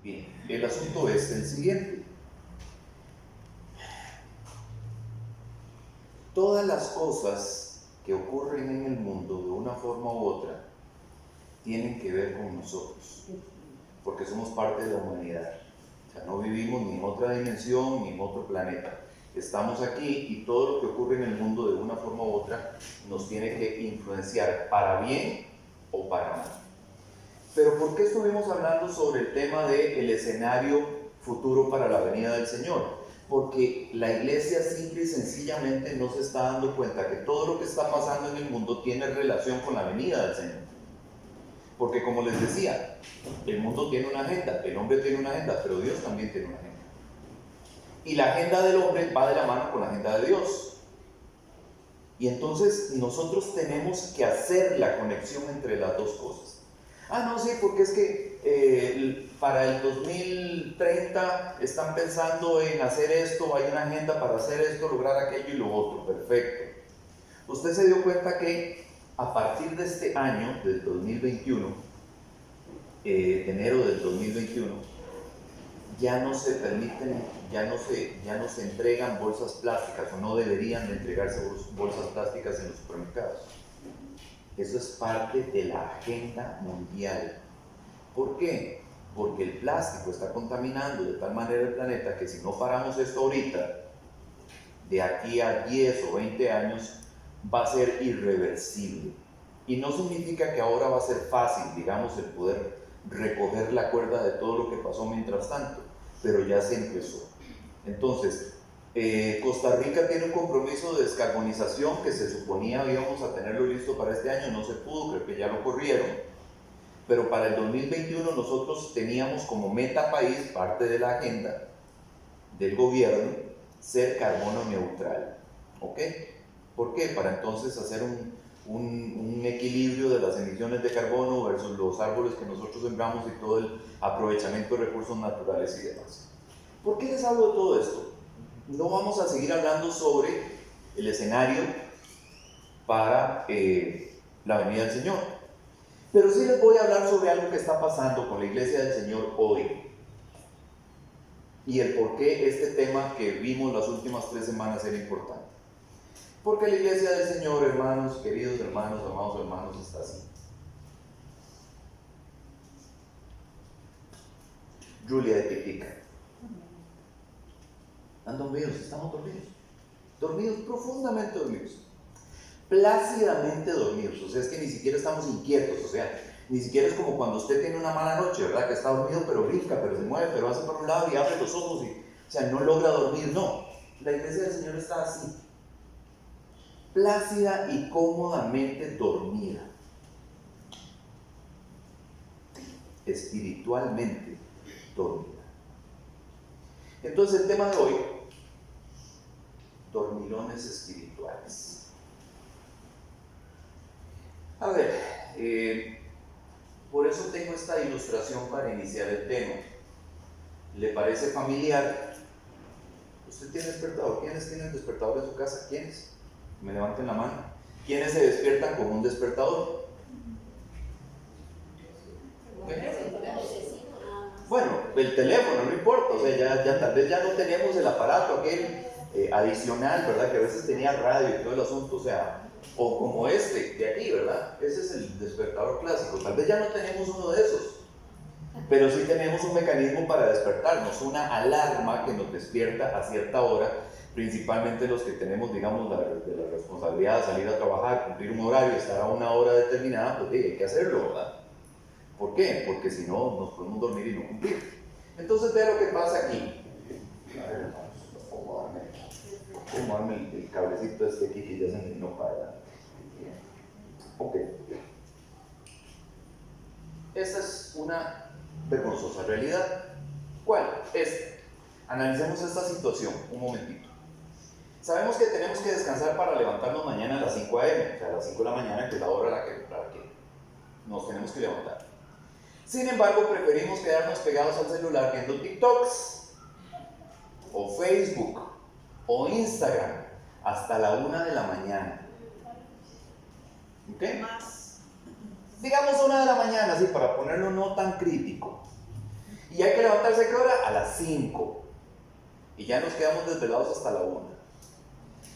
Bien, el asunto es el siguiente. Todas las cosas que ocurren en el mundo de una forma u otra tienen que ver con nosotros, porque somos parte de la humanidad. O sea, no vivimos ni en otra dimensión ni en otro planeta. Estamos aquí y todo lo que ocurre en el mundo de una forma u otra nos tiene que influenciar para bien o para mal. Pero ¿por qué estuvimos hablando sobre el tema del escenario futuro para la venida del Señor? Porque la iglesia simple y sencillamente no se está dando cuenta que todo lo que está pasando en el mundo tiene relación con la venida del Señor. Porque como les decía, el mundo tiene una agenda, el hombre tiene una agenda, pero Dios también tiene una agenda. Y la agenda del hombre va de la mano con la agenda de Dios. Y entonces nosotros tenemos que hacer la conexión entre las dos cosas. No, sí, porque es que para el 2030 están pensando en hacer esto, hay una agenda para hacer esto, lograr aquello y lo otro. Perfecto. Usted se dio cuenta que a partir de este año, del 2021, enero del 2021, ya no se permiten, ya no se entregan bolsas plásticas, o no deberían de entregarse bolsas plásticas en los supermercados. Eso es parte de la agenda mundial. ¿Por qué? Porque el plástico está contaminando de tal manera el planeta que si no paramos esto ahorita, de aquí a 10 o 20 años, va a ser irreversible. Y no significa que ahora va a ser fácil, digamos, el poder recoger la cuerda de todo lo que pasó mientras tanto, pero ya se empezó. Entonces, Costa Rica tiene un compromiso de descarbonización que se suponía íbamos a tenerlo listo para este año, no se pudo, creo que ya lo corrieron, pero para el 2021 nosotros teníamos como meta país, parte de la agenda del gobierno, ser carbono neutral. ¿Ok? ¿Por qué? Para entonces hacer un equilibrio de las emisiones de carbono versus los árboles que nosotros sembramos y todo el aprovechamiento de recursos naturales y demás. ¿Por qué les hablo de todo esto? No vamos a seguir hablando sobre el escenario para la venida del Señor, pero sí les voy a hablar sobre algo que está pasando con la iglesia del Señor hoy y el por qué este tema que vimos las últimas 3 semanas era importante. Porque la iglesia del Señor, hermanos, queridos hermanos, amados hermanos, está así. Julia de Pitica. ¿Están dormidos? ¿Estamos dormidos? Dormidos, profundamente dormidos. Plácidamente dormidos. O sea, es que ni siquiera estamos inquietos. O sea, ni siquiera es como cuando usted tiene una mala noche, ¿verdad? Que está dormido, pero brinca, pero se mueve, pero hace por un lado y abre los ojos y, o sea, no logra dormir. No. La iglesia del Señor está así. Plácida y cómodamente dormida. Espiritualmente dormida. Entonces el tema de hoy, dormilones espirituales. A ver, por eso tengo esta ilustración para iniciar el tema. ¿Le parece familiar? ¿Usted tiene despertador? ¿Quiénes tienen despertador en su casa? ¿Quiénes? Me levanten la mano. ¿Quiénes se despiertan con un despertador? Bueno, el teléfono, no importa, o sea, ya tal vez ya no tenemos el aparato aquel adicional, ¿verdad? Que a veces tenía radio y todo el asunto, o sea, o como este de aquí, ¿verdad? Ese es el despertador clásico. Tal vez ya no tenemos uno de esos, pero sí tenemos un mecanismo para despertarnos, una alarma que nos despierta a cierta hora, principalmente los que tenemos, digamos, la responsabilidad de salir a trabajar, cumplir un horario, estar a una hora determinada, pues hay que hacerlo, ¿verdad? ¿Por qué? Porque si no, nos podemos dormir y no cumplir. Entonces, vea lo que pasa aquí. A ver, vamos a acomodarme el cablecito este aquí que ya se me vino para allá. Ok. Esta es una vergonzosa realidad. ¿Cuál? Analicemos esta situación un momentito. Sabemos que tenemos que descansar para levantarnos mañana a las 5 a.m., o sea, a las 5 de la mañana, que es la hora a la que nos tenemos que levantar. Sin embargo, preferimos quedarnos pegados al celular viendo TikToks, o Facebook, o Instagram, hasta la 1 de la mañana. ¿Ok? Digamos 1 de la mañana, así para ponerlo no tan crítico. Y hay que levantarse ¿a qué hora? A las 5. Y ya nos quedamos desvelados hasta la 1.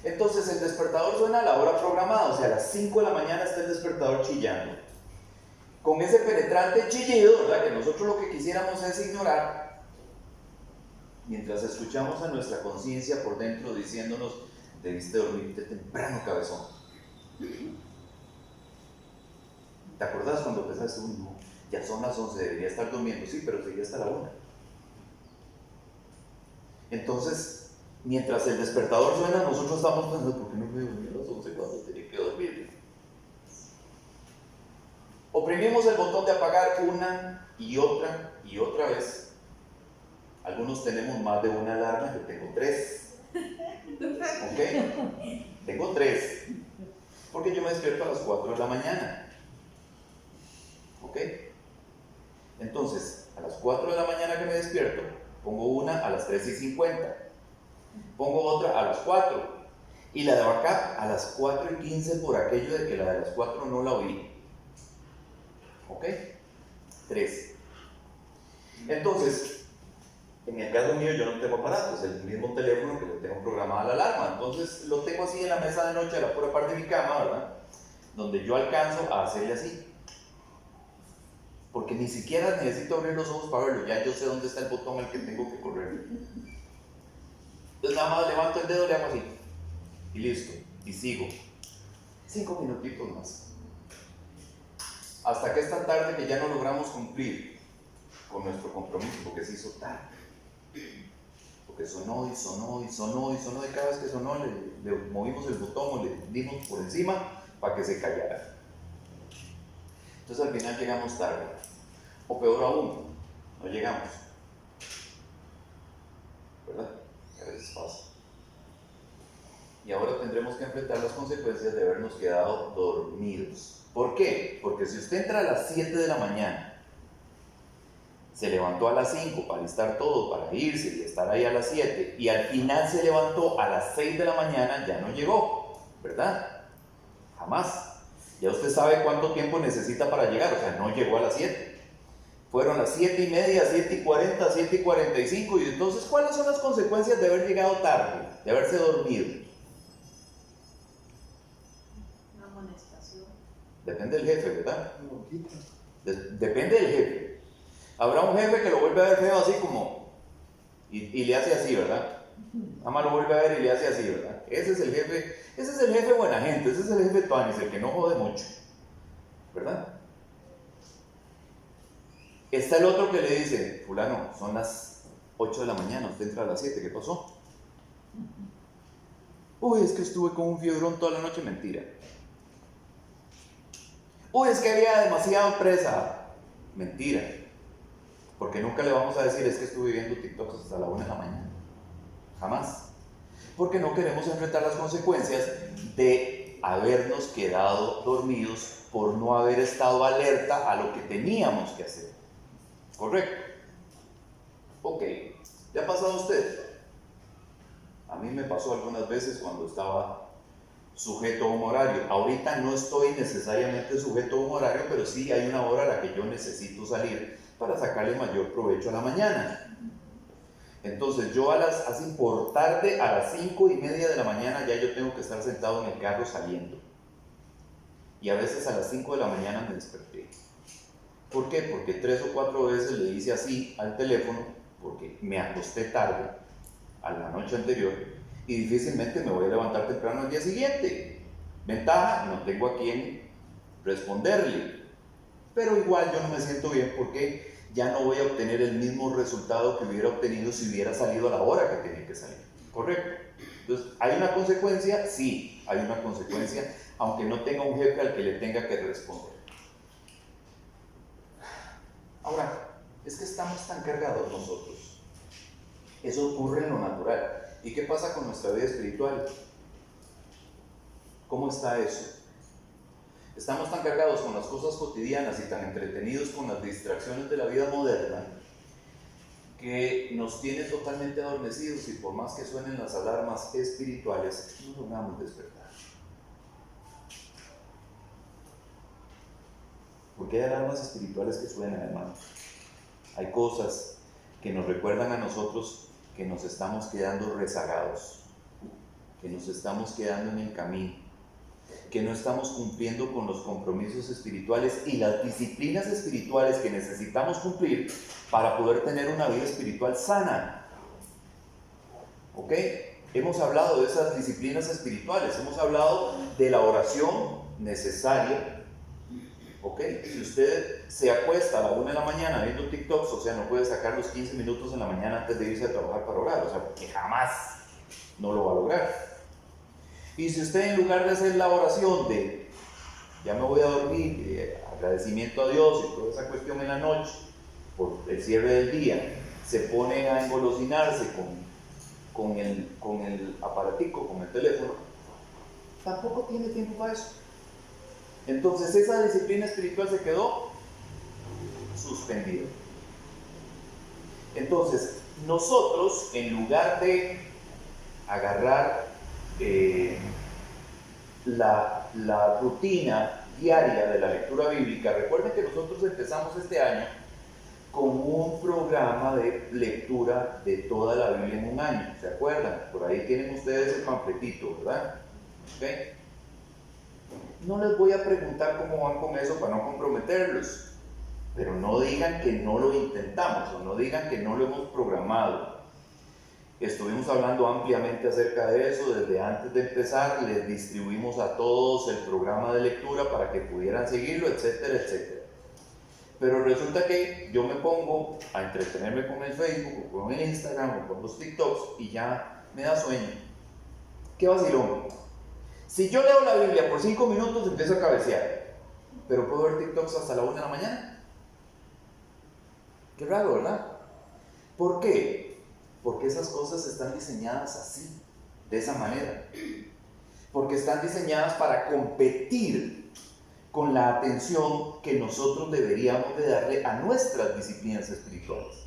Entonces el despertador suena a la hora programada, o sea, a las 5 de la mañana está el despertador chillando. Con ese penetrante chillido, ¿verdad? Que nosotros lo que quisiéramos es ignorar, mientras escuchamos a nuestra conciencia por dentro diciéndonos: debiste dormirte temprano, cabezón. ¿Te acordás cuando pensaste: uy, no, ya son las 11, debería estar durmiendo? Sí, pero seguía hasta la 1. Entonces, mientras el despertador suena, nosotros estamos pensando: ¿por qué no me dormí a las 11 cuando tenía que dormir? Oprimimos el botón de apagar una y otra vez. Algunos tenemos más de una alarma, yo tengo 3. ¿Ok? Tengo 3. Porque yo me despierto a las 4 de la mañana. ¿Ok? Entonces, a las 4 de la mañana que me despierto, pongo una a las 3:50. Pongo otra a las 4. Y la de acá a las 4:15 por aquello de que la de las 4 no la oí. ¿Ok? 3. Entonces, en el caso mío yo no tengo aparatos, el mismo teléfono que le tengo programada la alarma. Entonces lo tengo así en la mesa de noche, a la pura parte de mi cama, ¿verdad? Donde yo alcanzo a hacerle así. Porque ni siquiera necesito abrir los ojos para verlo, ya yo sé dónde está el botón al que tengo que correr. Entonces nada más levanto el dedo, le hago así. Y listo, y sigo. 5 minutitos más. Hasta que esta tarde que ya no logramos cumplir con nuestro compromiso, porque se hizo tarde. Porque sonó y sonó y sonó y sonó, y cada vez que sonó le movimos el botón o le dimos por encima para que se callara. Entonces al final llegamos tarde. O peor aún, no llegamos. ¿Verdad? Que a veces pasa. Y ahora tendremos que enfrentar las consecuencias de habernos quedado dormidos. ¿Por qué? Porque si usted entra a las 7 de la mañana, se levantó a las 5 para listar todo, para irse y estar ahí a las 7, y al final se levantó a las 6 de la mañana, ya no llegó, ¿verdad? Jamás. Ya usted sabe cuánto tiempo necesita para llegar, o sea, no llegó a las 7. Fueron las 7:30, 7:40, 7:45, y entonces, ¿cuáles son las consecuencias de haber llegado tarde, de haberse dormido? Una amonestación. Depende del jefe, ¿verdad? Depende del jefe. Habrá un jefe que lo vuelve a ver feo así como, y le hace así, ¿verdad? Nada más lo vuelve a ver y le hace así, ¿verdad? Ese es el jefe buena gente, ese es el jefe tuanis, el que no jode mucho, ¿verdad? Está el otro que le dice: fulano, son las 8 de la mañana, usted entra a las 7, ¿qué pasó? Uy, es que estuve con un fiebrón toda la noche. Mentira. Uy, es que había demasiada presa. Mentira. Porque nunca le vamos a decir: es que estuve viendo TikToks hasta la 1 de la mañana. Jamás. Porque no queremos enfrentar las consecuencias de habernos quedado dormidos por no haber estado alerta a lo que teníamos que hacer. ¿Correcto? Ok. ¿Le ha pasado a usted? A mí me pasó algunas veces cuando estaba sujeto a un horario. Ahorita no estoy necesariamente sujeto a un horario, pero sí hay una hora a la que yo necesito salir para sacarle mayor provecho a la mañana. Entonces yo así por tarde, a las 5:30 de la mañana, ya yo tengo que estar sentado en el carro saliendo. Y a veces a las 5 de la mañana me desperté. ¿Por qué? Porque 3 o 4 veces le hice así al teléfono, porque me acosté tarde, a la noche anterior, y difícilmente me voy a levantar temprano al día siguiente. Ventaja, no tengo a quién responderle. Pero igual yo no me siento bien porque ya no voy a obtener el mismo resultado que hubiera obtenido si hubiera salido a la hora que tenía que salir. ¿Correcto? Entonces, ¿hay una consecuencia? Sí, hay una consecuencia, aunque no tenga un jefe al que le tenga que responder. Ahora, es que estamos tan cargados nosotros. Eso ocurre en lo natural. ¿Y qué pasa con nuestra vida espiritual? ¿Cómo está eso? Estamos tan cargados con las cosas cotidianas y tan entretenidos con las distracciones de la vida moderna que nos tiene totalmente adormecidos, y por más que suenen las alarmas espirituales, no logramos despertar. Porque hay alarmas espirituales que suenan, hermanos. Hay cosas que nos recuerdan a nosotros que nos estamos quedando rezagados, que nos estamos quedando en el camino, que no estamos cumpliendo con los compromisos espirituales y las disciplinas espirituales que necesitamos cumplir para poder tener una vida espiritual sana. ¿Ok? Hemos hablado de esas disciplinas espirituales, hemos hablado de la oración necesaria. ¿Ok? Si usted se acuesta a la 1 de la mañana viendo TikToks, o sea, no puede sacar los 15 minutos en la mañana antes de irse a trabajar para orar, o sea, porque jamás no lo va a lograr. Y si usted, en lugar de hacer la oración de ya me voy a dormir, agradecimiento a Dios y toda esa cuestión en la noche por el cierre del día, se pone a engolosinarse con el aparatico, con el teléfono, tampoco tiene tiempo para eso. Entonces esa disciplina espiritual se quedó suspendida. Entonces nosotros, en lugar de agarrar la rutina diaria de la lectura bíblica, recuerden que nosotros empezamos este año con un programa de lectura de toda la Biblia en un año, ¿se acuerdan? Por ahí tienen ustedes el panfletito, ¿verdad? ¿Okay? No les voy a preguntar cómo van con eso para no comprometerlos, pero no digan que no lo intentamos o no digan que no lo hemos programado. Estuvimos hablando ampliamente acerca de eso desde antes de empezar, les distribuimos a todos el programa de lectura para que pudieran seguirlo, etcétera, etcétera. Pero resulta que yo me pongo a entretenerme con el Facebook o con el Instagram o con los TikToks y ya me da sueño. ¡Qué vacilón! Si yo leo la Biblia por 5 minutos empiezo a cabecear, pero puedo ver TikToks hasta la 1 de la mañana. Qué raro, ¿verdad? ¿Por qué? Porque esas cosas están diseñadas así, de esa manera. Porque están diseñadas para competir con la atención que nosotros deberíamos de darle a nuestras disciplinas espirituales.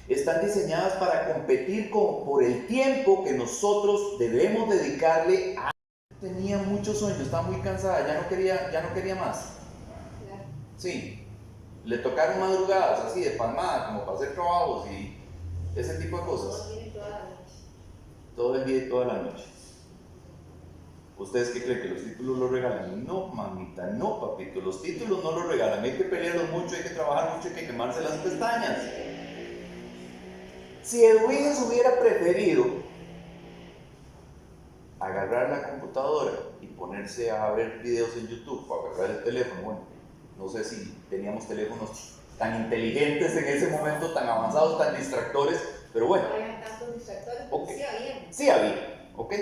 Están diseñadas para competir por el tiempo que nosotros debemos dedicarle a... Tenía mucho sueño, estaba muy cansada, ya no quería más. Sí, le tocaron madrugadas así de palmada, como para hacer trabajos y ese tipo de cosas. Todo el día y toda la noche. ¿Ustedes qué creen? ¿Que los títulos los regalan? No, mamita, no, papito, los títulos no los regalan. Hay que pelearlos mucho, hay que trabajar mucho, hay que quemarse las pestañas. Si Edwin hubiera preferido agarrar la computadora y ponerse a ver videos en YouTube o agarrar el teléfono, bueno, no sé si teníamos teléfonos tan inteligentes en ese momento, tan avanzados, tan distractores, pero bueno. Había tantos distractores, Okay. Sí había. Sí había, ¿ok?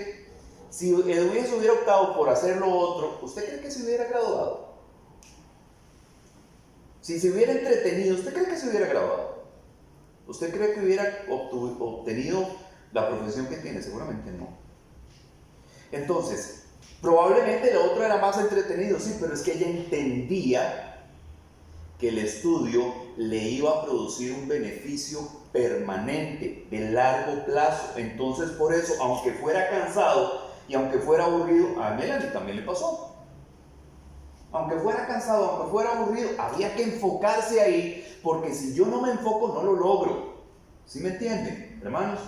Si Edwin se hubiera optado por hacer lo otro, ¿usted cree que se hubiera graduado? Si se hubiera entretenido, ¿usted cree que se hubiera graduado? ¿Usted cree que hubiera obtenido la profesión que tiene? Seguramente no. Entonces, probablemente el otro era más entretenido, sí, pero es que ella entendía que el estudio le iba a producir un beneficio permanente, de largo plazo. Entonces, por eso, aunque fuera cansado y aunque fuera aburrido, a Melanie también le pasó. Aunque fuera cansado, aunque fuera aburrido, había que enfocarse ahí, porque si yo no me enfoco, no lo logro. ¿Sí me entienden, hermanos?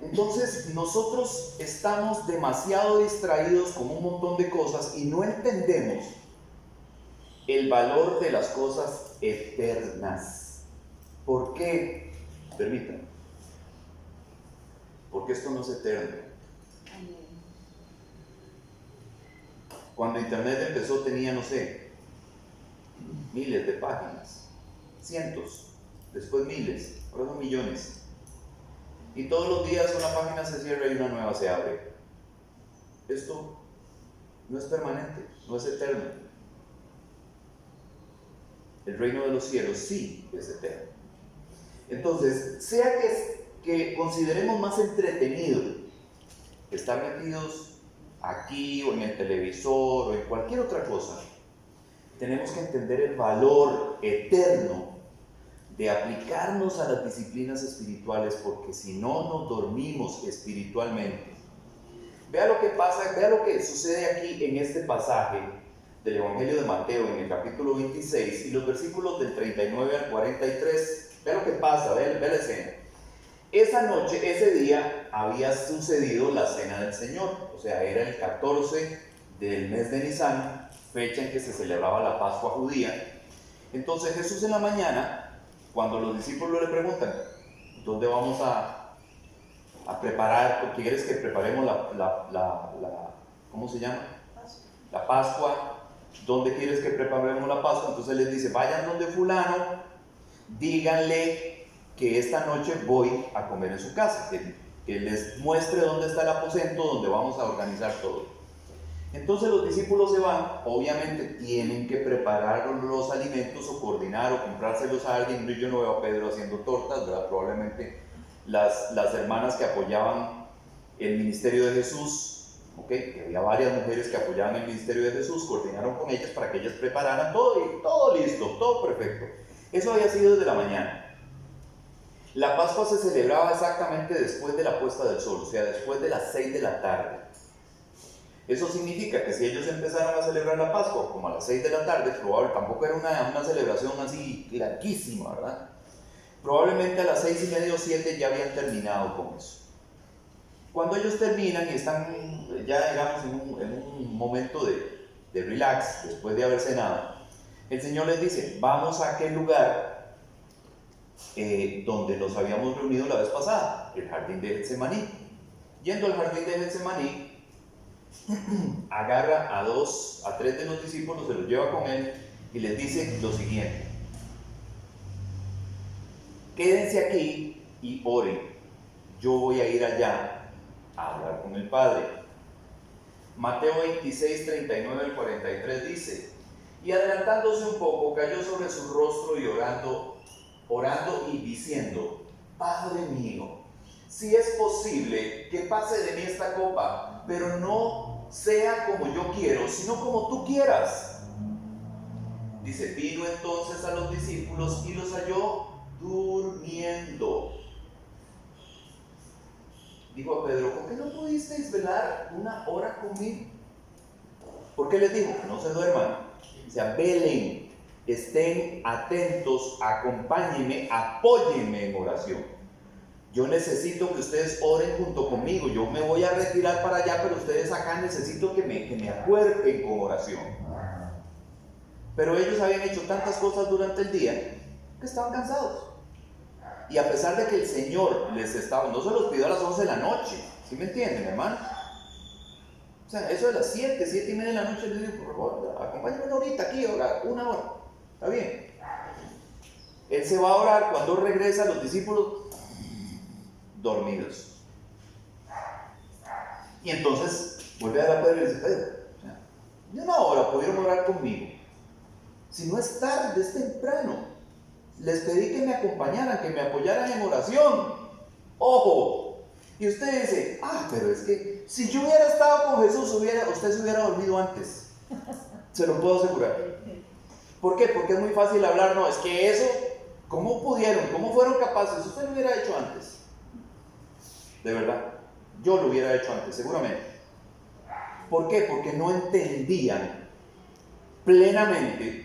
Entonces, nosotros estamos demasiado distraídos con un montón de cosas y no entendemos el valor de las cosas eternas. ¿Por qué? Permítanme. Porque esto no es eterno. Cuando internet empezó tenía, no sé, miles de páginas, cientos, después miles, ahora son millones. Y todos los días una página se cierra y una nueva se abre. Esto no es permanente, no es eterno. El reino de los cielos sí es eterno. Entonces, sea que consideremos más entretenido estar metidos aquí o en el televisor o en cualquier otra cosa, tenemos que entender el valor eterno de aplicarnos a las disciplinas espirituales, porque si no nos dormimos espiritualmente. Vea lo que pasa, vea lo que sucede aquí en este pasaje del Evangelio de Mateo en el capítulo 26 y los versículos del 39 al 43. Ve lo que pasa, ve la escena. Esa noche, ese día, había sucedido la cena del Señor, o sea, era el 14 del mes de Nisan, fecha en que se celebraba la Pascua judía. Entonces Jesús en la mañana, cuando los discípulos le preguntan, ¿dónde vamos a preparar? ¿Quieres que preparemos ¿cómo se llama? La Pascua. ¿Dónde quieres que preparemos la Pascua? Entonces les dice, vayan donde fulano, díganle que esta noche voy a comer en su casa, que les muestre dónde está el aposento donde vamos a organizar todo. Entonces los discípulos se van, obviamente tienen que preparar los alimentos o coordinar o comprárselos a alguien. Yo no veo a Pedro haciendo tortas, ¿verdad? Probablemente las hermanas que apoyaban el ministerio de Jesús, que había varias mujeres que apoyaban el ministerio de Jesús, coordinaron con ellas para que ellas prepararan todo y todo listo, todo perfecto. Eso había sido desde la mañana. La Pascua se celebraba exactamente después de la puesta del sol, o sea, después de las 6 de la tarde. Eso significa que si ellos empezaran a celebrar la Pascua como a las 6 de la tarde, tampoco era una celebración así larguísima, ¿verdad? Probablemente a las 6:30 o 7 ya habían terminado con eso. Cuando ellos terminan y están ya, digamos, en un momento de relax, después de haber cenado, el Señor les dice, vamos a aquel lugar donde nos habíamos reunido la vez pasada, el jardín de Getsemaní. Yendo al jardín de Getsemaní, agarra a 3 de los discípulos, se los lleva con él y les dice lo siguiente: quédense aquí y oren, yo voy a ir allá a hablar con el Padre. Mateo 26, 39 al 43 dice, y adelantándose un poco, cayó sobre su rostro y orando y diciendo, Padre mío, si es posible que pase de mí esta copa, pero no sea como yo quiero, sino como tú quieras. Dice, vino entonces a los discípulos y los halló durmiendo. Dijo a Pedro, ¿por qué no pudisteis velar una hora conmigo? ¿Por qué les dijo? No se duerman, o sea, velen, estén atentos, acompáñenme, apóyenme en oración. Yo necesito que ustedes oren junto conmigo. Yo me voy a retirar para allá, pero ustedes acá necesito que me acuerden con oración. Pero ellos habían hecho tantas cosas durante el día que estaban cansados. Y a pesar de que el Señor no se los pidió a las 11 de la noche, ¿sí me entienden, hermano? O sea, eso de las 7:30 de la noche, les digo, por favor, acompáñenme ahorita aquí, orar, 1 hora, ¿está bien? Él se va a orar, cuando regresa, los discípulos dormidos. Y entonces vuelve a Pedro y le dice, Pedro, ni 1 hora pudieron orar conmigo. Si no es tarde, es temprano. Les pedí que me acompañaran, que me apoyaran en oración. ¡Ojo! Y usted dice, pero es que si yo hubiera estado con Jesús, usted se hubiera dormido antes. Se lo puedo asegurar. ¿Por qué? Porque es muy fácil hablar, no, es que eso, ¿cómo pudieron? ¿Cómo fueron capaces? Usted lo hubiera hecho antes. De verdad, yo lo hubiera hecho antes, seguramente. ¿Por qué? Porque no entendían plenamente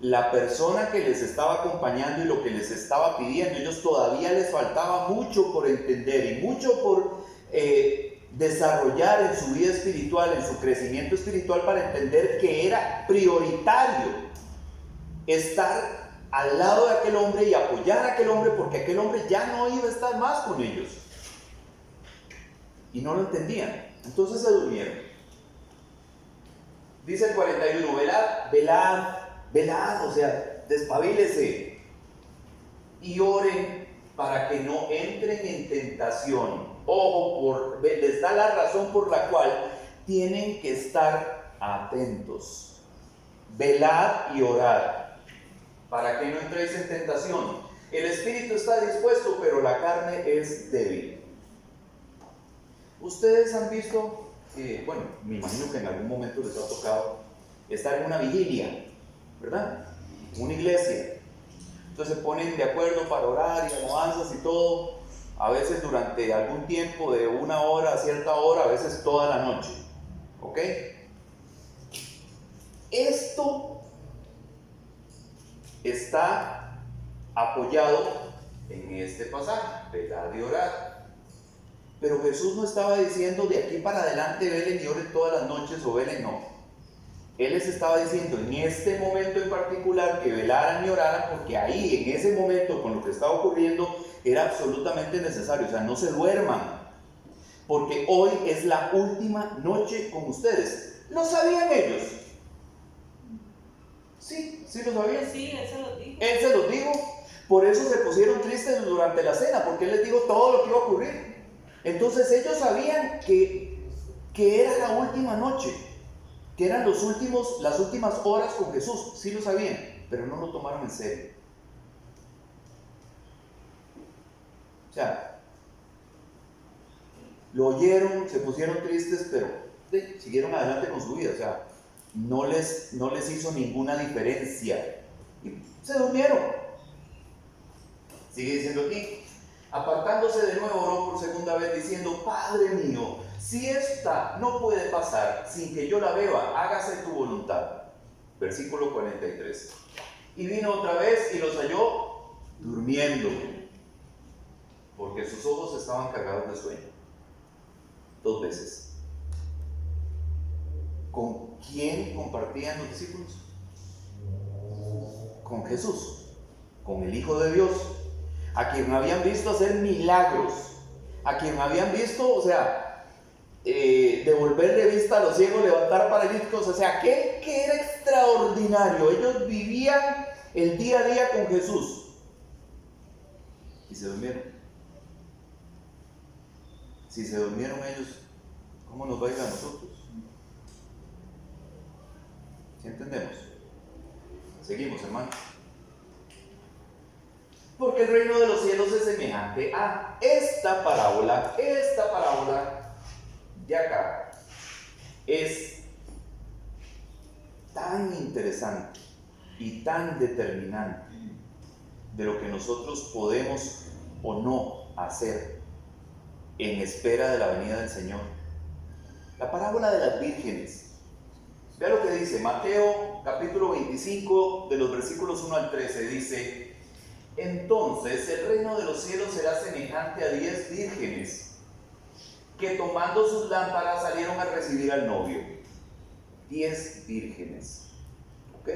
la persona que les estaba acompañando y lo que les estaba pidiendo. Ellos todavía les faltaba mucho por entender y mucho por desarrollar en su vida espiritual, en su crecimiento espiritual, para entender que era prioritario estar al lado de aquel hombre y apoyar a aquel hombre, porque aquel hombre ya no iba a estar más con ellos. Y no lo entendían. Entonces se durmieron. Dice el 41, velad, o sea, despabilese y oren para que no entren en tentación. Ojo, les da la razón por la cual tienen que estar atentos. Velad y orad para que no entréis en tentación. El espíritu está dispuesto, pero la carne es débil. Ustedes han visto, me imagino que en algún momento les ha tocado estar en una vigilia, ¿verdad? Una iglesia. Entonces se ponen de acuerdo para orar y alabanzas y todo, a veces durante algún tiempo, de 1 hora a cierta hora, a veces toda la noche, ¿ok? Esto está apoyado en este pasaje, velad y orad. Pero Jesús no estaba diciendo de aquí para adelante velen y oren todas las noches o velen, no. Él les estaba diciendo en este momento en particular que velaran y oraran, porque ahí en ese momento con lo que estaba ocurriendo era absolutamente necesario. O sea, no se duerman, porque hoy es la última noche con ustedes. ¿Lo sabían ellos? Sí, sí lo sabían. Sí, él se lo dijo. Él se los dijo. Por eso se pusieron tristes durante la cena, porque él les dijo todo lo que iba a ocurrir. Entonces ellos sabían que era la última noche, que eran las últimas horas con Jesús. Sí lo sabían, pero no lo tomaron en serio. O sea, lo oyeron, se pusieron tristes, pero siguieron adelante con su vida. O sea, no les hizo ninguna diferencia. Y se durmieron. Sigue diciendo aquí, apartándose de nuevo, oró por segunda vez diciendo, Padre mío, si esta no puede pasar sin que yo la beba, hágase tu voluntad. Versículo 43. Y vino otra vez y los halló durmiendo, porque sus ojos estaban cargados de sueño. 2 veces. ¿Con quién compartían los discípulos? Con Jesús, con el Hijo de Dios, a quien habían visto hacer milagros, a quien habían visto, o sea, devolverle vista a los ciegos, levantar paralíticos, o sea, que era extraordinario. Ellos vivían el día a día con Jesús y se durmieron. Si se durmieron ellos, ¿cómo nos va a ir a nosotros? ¿Sí entendemos? Seguimos, hermanos. Porque el reino de los cielos es semejante a esta parábola de acá. Es tan interesante y tan determinante de lo que nosotros podemos o no hacer en espera de la venida del Señor. La parábola de las vírgenes. Vea lo que dice Mateo capítulo 25 de los versículos 1 al 13. Dice: entonces el reino de los cielos será semejante a 10 vírgenes que tomando sus lámparas salieron a recibir al novio. 10 vírgenes, ¿ok?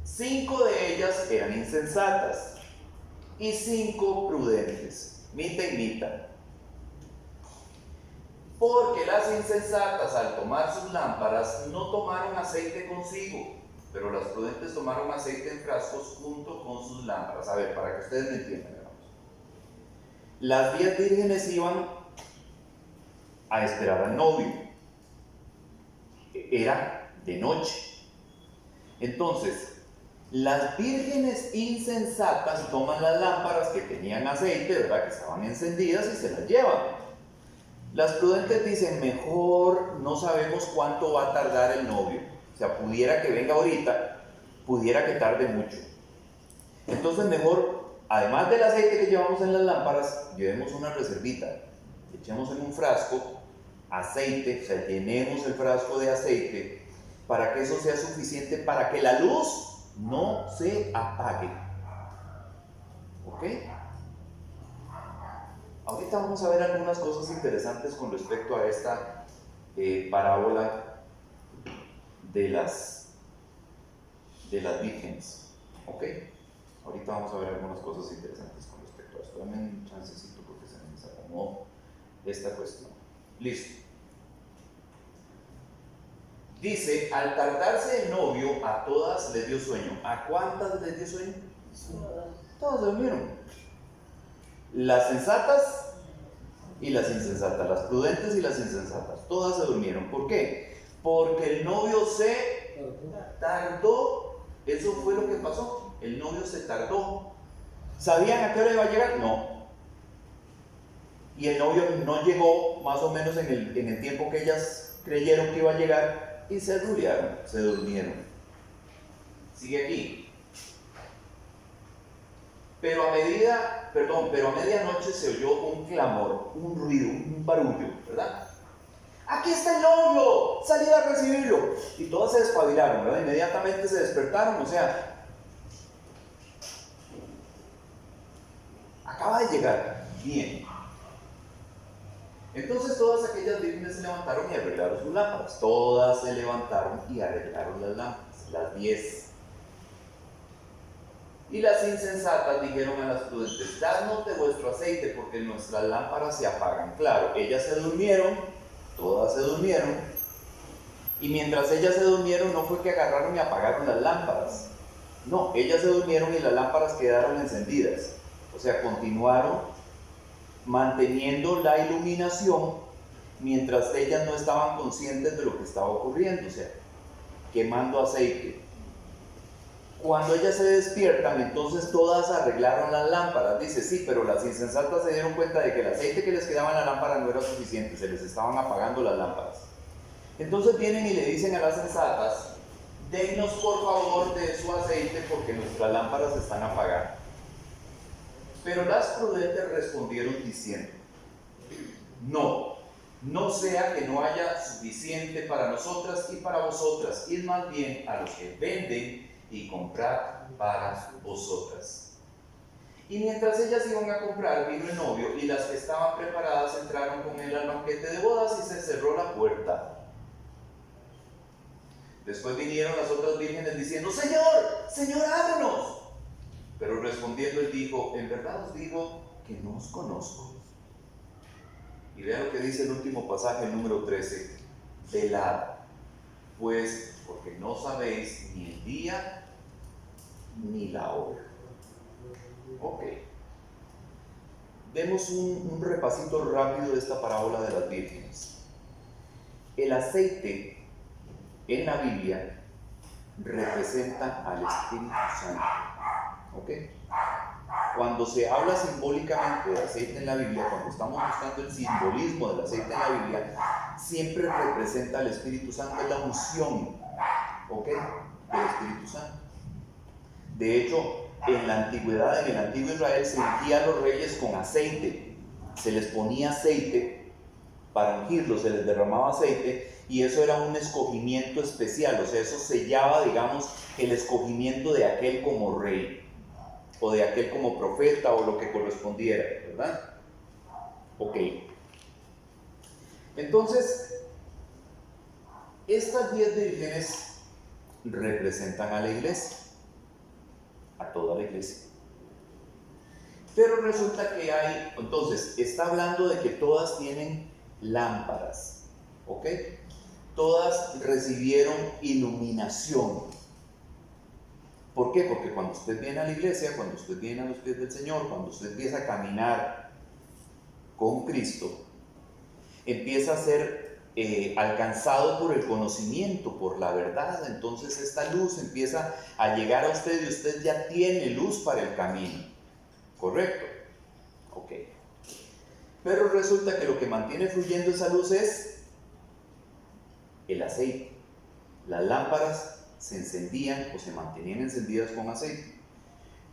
5 de ellas eran insensatas y 5 prudentes, mitad y mitad. Porque las insensatas, al tomar sus lámparas, no tomaron aceite consigo, pero las prudentes tomaron aceite en frascos junto con sus lámparas. A ver, para que ustedes me entiendan, hermanos. Las 10 vírgenes iban a esperar al novio. Era de noche. Entonces, las vírgenes insensatas toman las lámparas que tenían aceite, ¿verdad?, que estaban encendidas, y se las llevan. Las prudentes dicen: mejor, no sabemos cuánto va a tardar el novio. O sea, pudiera que venga ahorita, pudiera que tarde mucho. Entonces mejor, además del aceite que llevamos en las lámparas, llevemos una reservita. Echemos en un frasco aceite, o sea, llenemos el frasco de aceite para que eso sea suficiente para que la luz no se apague. ¿Ok? Ahorita vamos a ver algunas cosas interesantes con respecto a esta parábola de las vírgenes. ¿Ok? Ahorita vamos a ver algunas cosas interesantes con respecto a esto. Dame un chancecito porque se me desacomodó esta cuestión. Listo. Dice: al tardarse el novio, a todas les dio sueño. ¿A cuántas les dio sueño? Todas durmieron. Las sensatas y las insensatas, las prudentes y las insensatas, todas se durmieron. ¿Por qué? Porque el novio se tardó. Eso fue lo que pasó. El novio se tardó. ¿Sabían a qué hora iba a llegar? No. Y el novio no llegó más o menos en el tiempo que ellas creyeron que iba a llegar, y se durmieron. Sigue aquí. Pero a medianoche se oyó un clamor, un ruido, un barullo, ¿verdad? aquí está el novio, salid a recibirlo. Y todas se despabilaron, ¿verdad? Inmediatamente se despertaron, o sea, acaba de llegar, bien. Entonces todas aquellas vírgenes se levantaron y arreglaron sus lámparas. Todas se levantaron y arreglaron las lámparas, las 10. Y las insensatas dijeron a las prudentes: dadnos de vuestro aceite, porque nuestras lámparas se apagan. Claro, ellas se durmieron, todas se durmieron, y mientras ellas se durmieron no fue que agarraron y apagaron las lámparas. No, ellas se durmieron y las lámparas quedaron encendidas. O sea, continuaron manteniendo la iluminación mientras ellas no estaban conscientes de lo que estaba ocurriendo, o sea, quemando aceite. Cuando ellas se despiertan, entonces todas arreglaron las lámparas. Dice, sí, pero las insensatas se dieron cuenta de que el aceite que les quedaba en la lámpara no era suficiente, se les estaban apagando las lámparas. Entonces vienen y le dicen a las sensatas: dennos por favor de su aceite, porque nuestras lámparas se están apagando. Pero las prudentes respondieron diciendo: no sea que no haya suficiente para nosotras y para vosotras, id más bien a los que venden y comprad para vosotras. Y mientras ellas iban a comprar, vino el novio, y las que estaban preparadas entraron con él al banquete de bodas, y se cerró la puerta. Después vinieron las otras vírgenes diciendo: Señor, ábrenos. Pero respondiendo él dijo: en verdad os digo que no os conozco. Y vean lo que dice el último pasaje, el número 13: velad, pues, porque no sabéis ni el día ni la hora. Ok. Demos un repasito rápido de esta parábola de las vírgenes. El aceite en la Biblia representa al Espíritu Santo. ¿Ok? Cuando se habla simbólicamente de aceite en la Biblia, cuando estamos buscando el simbolismo del aceite en la Biblia, siempre representa al Espíritu Santo, la unción, ¿ok?, del Espíritu Santo. De hecho, en la antigüedad, en el antiguo Israel, se ungía a los reyes con aceite, se les ponía aceite para ungirlos, se les derramaba aceite, y eso era un escogimiento especial, o sea, eso sellaba, digamos, el escogimiento de aquel como rey, o de aquel como profeta, o lo que correspondiera, ¿verdad? Ok. Entonces, estas 10 vírgenes representan a la iglesia, a toda la iglesia. Pero resulta que hay, entonces, está hablando de que todas tienen lámparas, ¿ok? Todas recibieron iluminación. ¿Por qué? Porque cuando usted viene a la iglesia, cuando usted viene a los pies del Señor, cuando usted empieza a caminar con Cristo, empieza a ser alcanzado por el conocimiento, por la verdad. Entonces esta luz empieza a llegar a usted y usted ya tiene luz para el camino. ¿Correcto? Ok. Pero resulta que lo que mantiene fluyendo esa luz es el aceite. Las lámparas se encendían o se mantenían encendidas con aceite.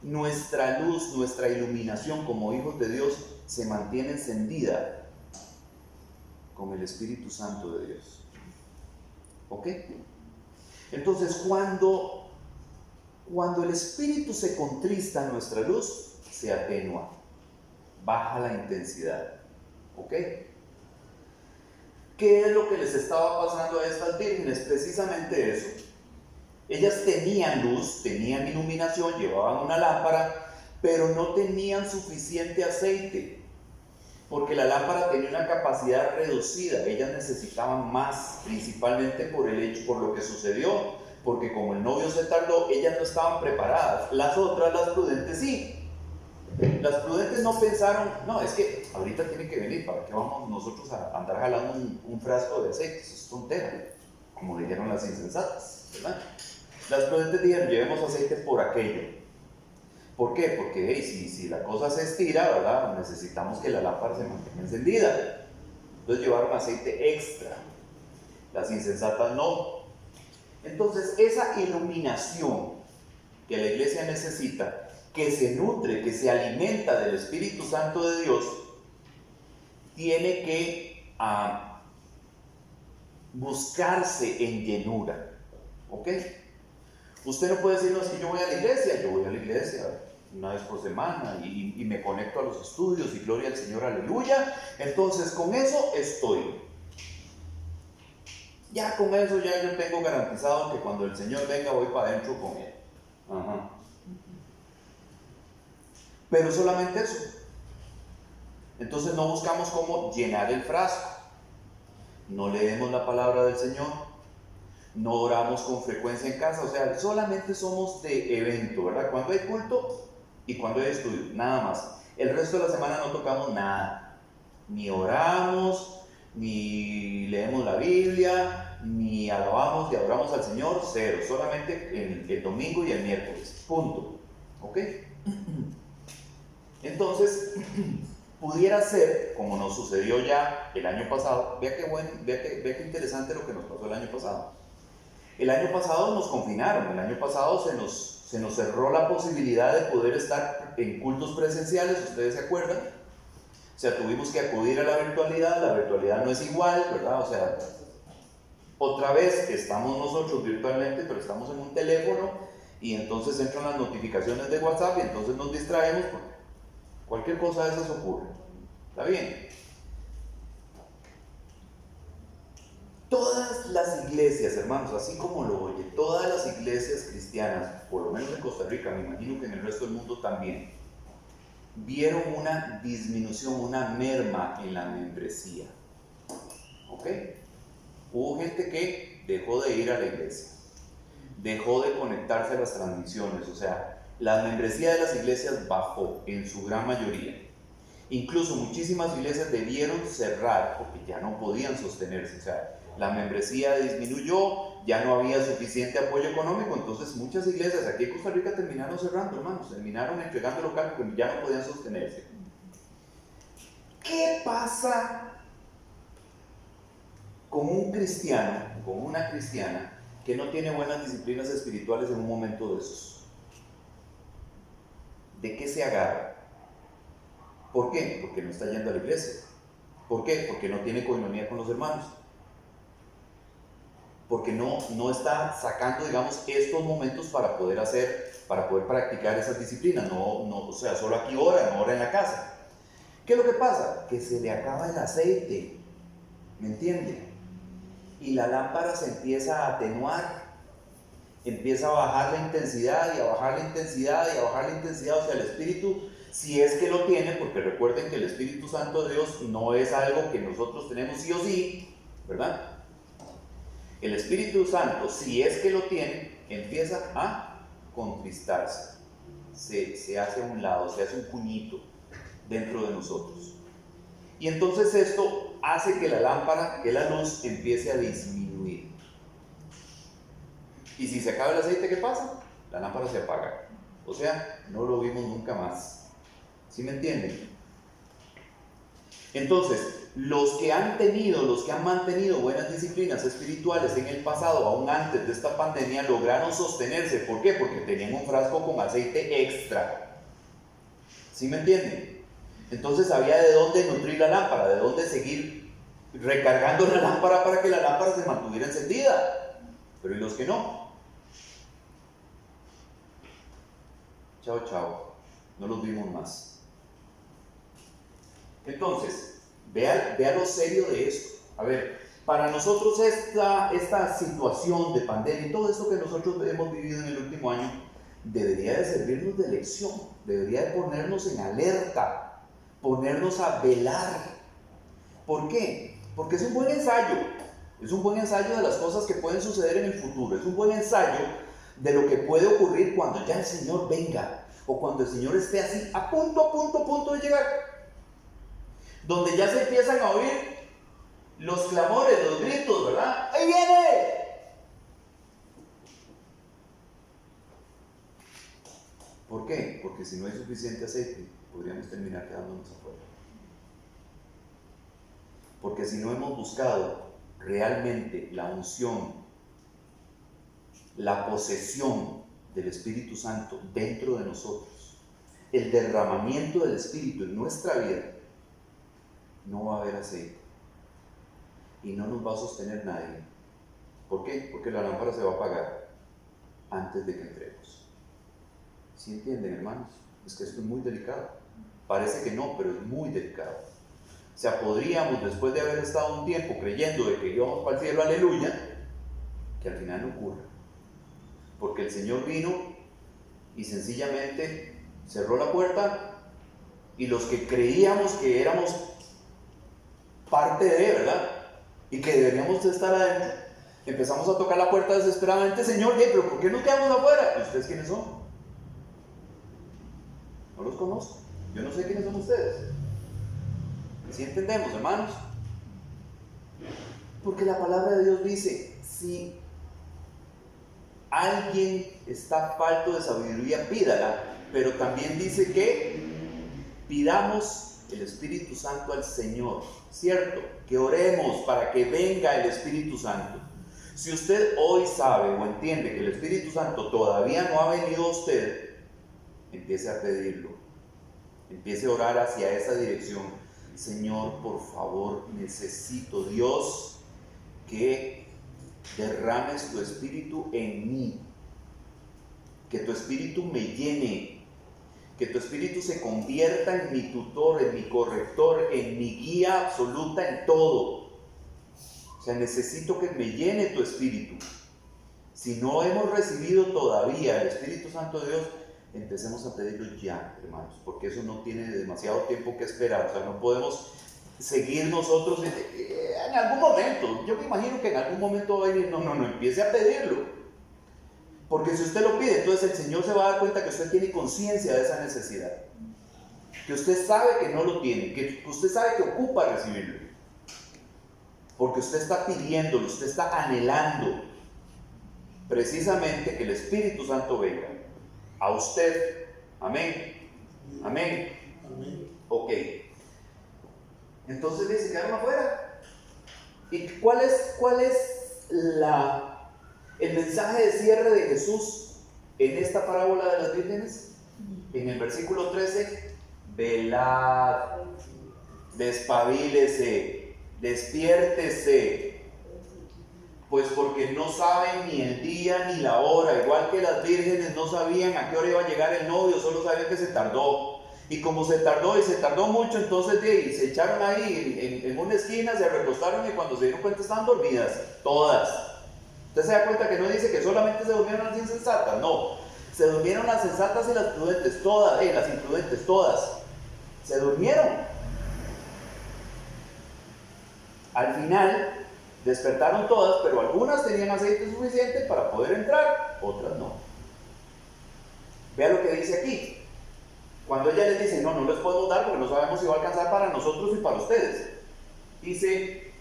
Nuestra luz, nuestra iluminación como hijos de Dios se mantiene encendida con el Espíritu Santo de Dios. ¿Ok? Entonces, cuando el Espíritu se contrista, nuestra luz se atenúa, baja la intensidad. ¿Ok? ¿Qué es lo que les estaba pasando a estas vírgenes? Precisamente eso. Ellas tenían luz, tenían iluminación, llevaban una lámpara, pero no tenían suficiente aceite, porque la lámpara tenía una capacidad reducida. Ellas necesitaban más, principalmente por el hecho, por lo que sucedió, porque como el novio se tardó, ellas no estaban preparadas. Las otras, las prudentes, sí. Las prudentes no pensaron: no, es que ahorita tiene que venir, ¿para qué vamos nosotros a andar jalando un frasco de aceite? Eso es tontera, como dijeron las insensatas, ¿verdad? Las prudentes dijeron: llevemos aceite por aquello. ¿Por qué? Porque hey, si la cosa se estira, ¿verdad?, necesitamos que la lámpara se mantenga encendida. Entonces llevaron aceite extra. Las insensatas no. Entonces esa iluminación que la iglesia necesita, que se nutre, que se alimenta del Espíritu Santo de Dios, tiene que buscarse en llenura. ¿Ok? Usted no puede decir, no, es que yo voy a la iglesia. Yo voy a la iglesia una vez por semana y me conecto a los estudios y gloria al Señor, aleluya. Entonces con eso estoy. Ya con eso ya yo tengo garantizado que cuando el Señor venga voy para adentro con Él. Ajá. Pero solamente eso. Entonces no buscamos cómo llenar el frasco. No leemos la palabra del Señor. No oramos con frecuencia en casa. O sea, solamente somos de evento, ¿verdad? Cuando hay culto y cuando hay estudio, nada más. El resto de la semana no tocamos nada. Ni oramos, ni leemos la Biblia, ni alabamos y adoramos al Señor. Cero. Solamente el domingo y el miércoles. Punto. ¿Ok? Entonces, pudiera ser, como nos sucedió ya el año pasado, vea qué interesante lo que nos pasó el año pasado. El año pasado nos confinaron, el año pasado se nos cerró la posibilidad de poder estar en cultos presenciales, ustedes se acuerdan. O sea, tuvimos que acudir a la virtualidad no es igual, ¿verdad? O sea, otra vez estamos nosotros virtualmente, pero estamos en un teléfono y entonces entran las notificaciones de WhatsApp y entonces nos distraemos porque cualquier cosa de esas ocurre. ¿Está bien? Todas las iglesias, hermanos, así como lo oye, todas las iglesias cristianas, por lo menos en Costa Rica, me imagino que en el resto del mundo también, vieron una disminución, una merma en la membresía. ¿Ok? Hubo gente que dejó de ir a la iglesia, dejó de conectarse a las transmisiones, o sea, la membresía de las iglesias bajó en su gran mayoría. Incluso muchísimas iglesias debieron cerrar porque ya no podían sostenerse, o sea, la membresía disminuyó, ya no había suficiente apoyo económico, entonces muchas iglesias aquí en Costa Rica terminaron cerrando, hermanos, terminaron entregando local porque ya no podían sostenerse. ¿Qué pasa con un cristiano, con una cristiana que no tiene buenas disciplinas espirituales en un momento de esos? ¿De qué se agarra? ¿Por qué? Porque no está yendo a la iglesia. ¿Por qué? Porque no tiene coinonía con los hermanos. Porque no está sacando, digamos, estos momentos para poder practicar esas disciplinas. O sea, solo aquí ora, no ora en la casa. ¿Qué es lo que pasa? Que se le acaba el aceite, ¿me entiende? Y la lámpara se empieza a atenuar, empieza a bajar la intensidad y a bajar la intensidad y a bajar la intensidad. O sea, el espíritu, si es que lo tiene, porque recuerden que el Espíritu Santo de Dios no es algo que nosotros tenemos sí o sí, ¿verdad? El Espíritu Santo, si es que lo tiene, empieza a contristarse, se hace a un lado, se hace un puñito dentro de nosotros. Y entonces esto hace que la lámpara, que la luz empiece a disminuir. Y si se acaba el aceite, ¿qué pasa? La lámpara se apaga. O sea, no lo vimos nunca más. ¿Sí me entienden? Entonces, los que han mantenido buenas disciplinas espirituales en el pasado, aún antes de esta pandemia, lograron sostenerse. ¿Por qué? Porque tenían un frasco con aceite extra. ¿Sí me entienden? Entonces había de dónde nutrir la lámpara, de dónde seguir recargando la lámpara para que la lámpara se mantuviera encendida. Pero ¿y los que no? Chao, chao. No los vimos más. Entonces, vea lo serio de esto. A ver, para nosotros esta situación de pandemia y todo esto que nosotros hemos vivido en el último año debería de servirnos de lección, debería de ponernos en alerta, ponernos a velar. ¿Por qué? Porque es un buen ensayo de las cosas que pueden suceder en el futuro, es un buen ensayo de lo que puede ocurrir cuando ya el Señor venga o cuando el Señor esté así a punto de llegar, donde ya se empiezan a oír los clamores, los gritos, ¿verdad? ¡Ahí viene! ¿Por qué? Porque si no hay suficiente aceite, podríamos terminar quedándonos afuera. Porque si no hemos buscado realmente la unción, la posesión del Espíritu Santo dentro de nosotros, el derramamiento del Espíritu en nuestra vida, no va a haber aceite y no nos va a sostener nadie. ¿Por qué? Porque la lámpara se va a apagar antes de que entremos. ¿Sí entienden, hermanos? Es que esto es muy delicado. Parece que no, pero es muy delicado. O sea, podríamos, después de haber estado un tiempo creyendo de que íbamos para el cielo, aleluya, que al final no ocurra. Porque el Señor vino y sencillamente cerró la puerta, y los que creíamos que éramos parte de, ¿verdad? Y que deberíamos de estar adentro, empezamos a tocar la puerta desesperadamente. Señor, pero ¿por qué nos quedamos afuera? ¿Y ustedes quiénes son? No los conozco. Yo no sé quiénes son ustedes. ¿Sí entendemos, hermanos? Porque la palabra de Dios dice, si alguien está falto de sabiduría, pídala. Pero también dice que pidamos el Espíritu Santo al Señor, ¿cierto? Que oremos para que venga el Espíritu Santo. Si usted hoy sabe o entiende que el Espíritu Santo todavía no ha venido a usted, empiece a pedirlo. Empiece a orar hacia esa dirección. Señor, por favor, necesito, Dios, que derrames tu Espíritu en mí. Que tu Espíritu me llene. Que tu Espíritu se convierta en mi tutor, en mi corrector, en mi guía absoluta en todo. O sea, necesito que me llene tu Espíritu. Si no hemos recibido todavía el Espíritu Santo de Dios, empecemos a pedirlo ya, hermanos, porque eso no tiene demasiado tiempo que esperar. O sea, no podemos seguir nosotros en algún momento. Yo me imagino que en algún momento va a venir, no, empiece a pedirlo. Porque si usted lo pide, entonces el Señor se va a dar cuenta que usted tiene conciencia de esa necesidad. Que usted sabe que no lo tiene, que usted sabe que ocupa recibirlo. Porque usted está pidiéndolo, usted está anhelando precisamente que el Espíritu Santo venga a usted. Amén. Amén. Amén. Ok. Entonces dice, quedaron afuera. ¿Y cuál es el mensaje de cierre de Jesús en esta parábola de las vírgenes? En el versículo 13, velad, despabilese, despiértese, pues porque no saben ni el día ni la hora. Igual que las vírgenes no sabían a qué hora iba a llegar el novio, solo sabían que se tardó. Y como se tardó y se tardó mucho, entonces se echaron ahí en una esquina, se recostaron, y cuando se dieron cuenta estaban dormidas, todas. Usted se da cuenta que no dice que solamente se durmieron las insensatas, no. Se durmieron las sensatas y las prudentes, todas, las imprudentes, todas. Se durmieron. Al final despertaron todas, pero algunas tenían aceite suficiente para poder entrar, otras no. Vea lo que dice aquí. Cuando ella les dice, no les podemos dar porque no sabemos si va a alcanzar para nosotros y para ustedes. Dice,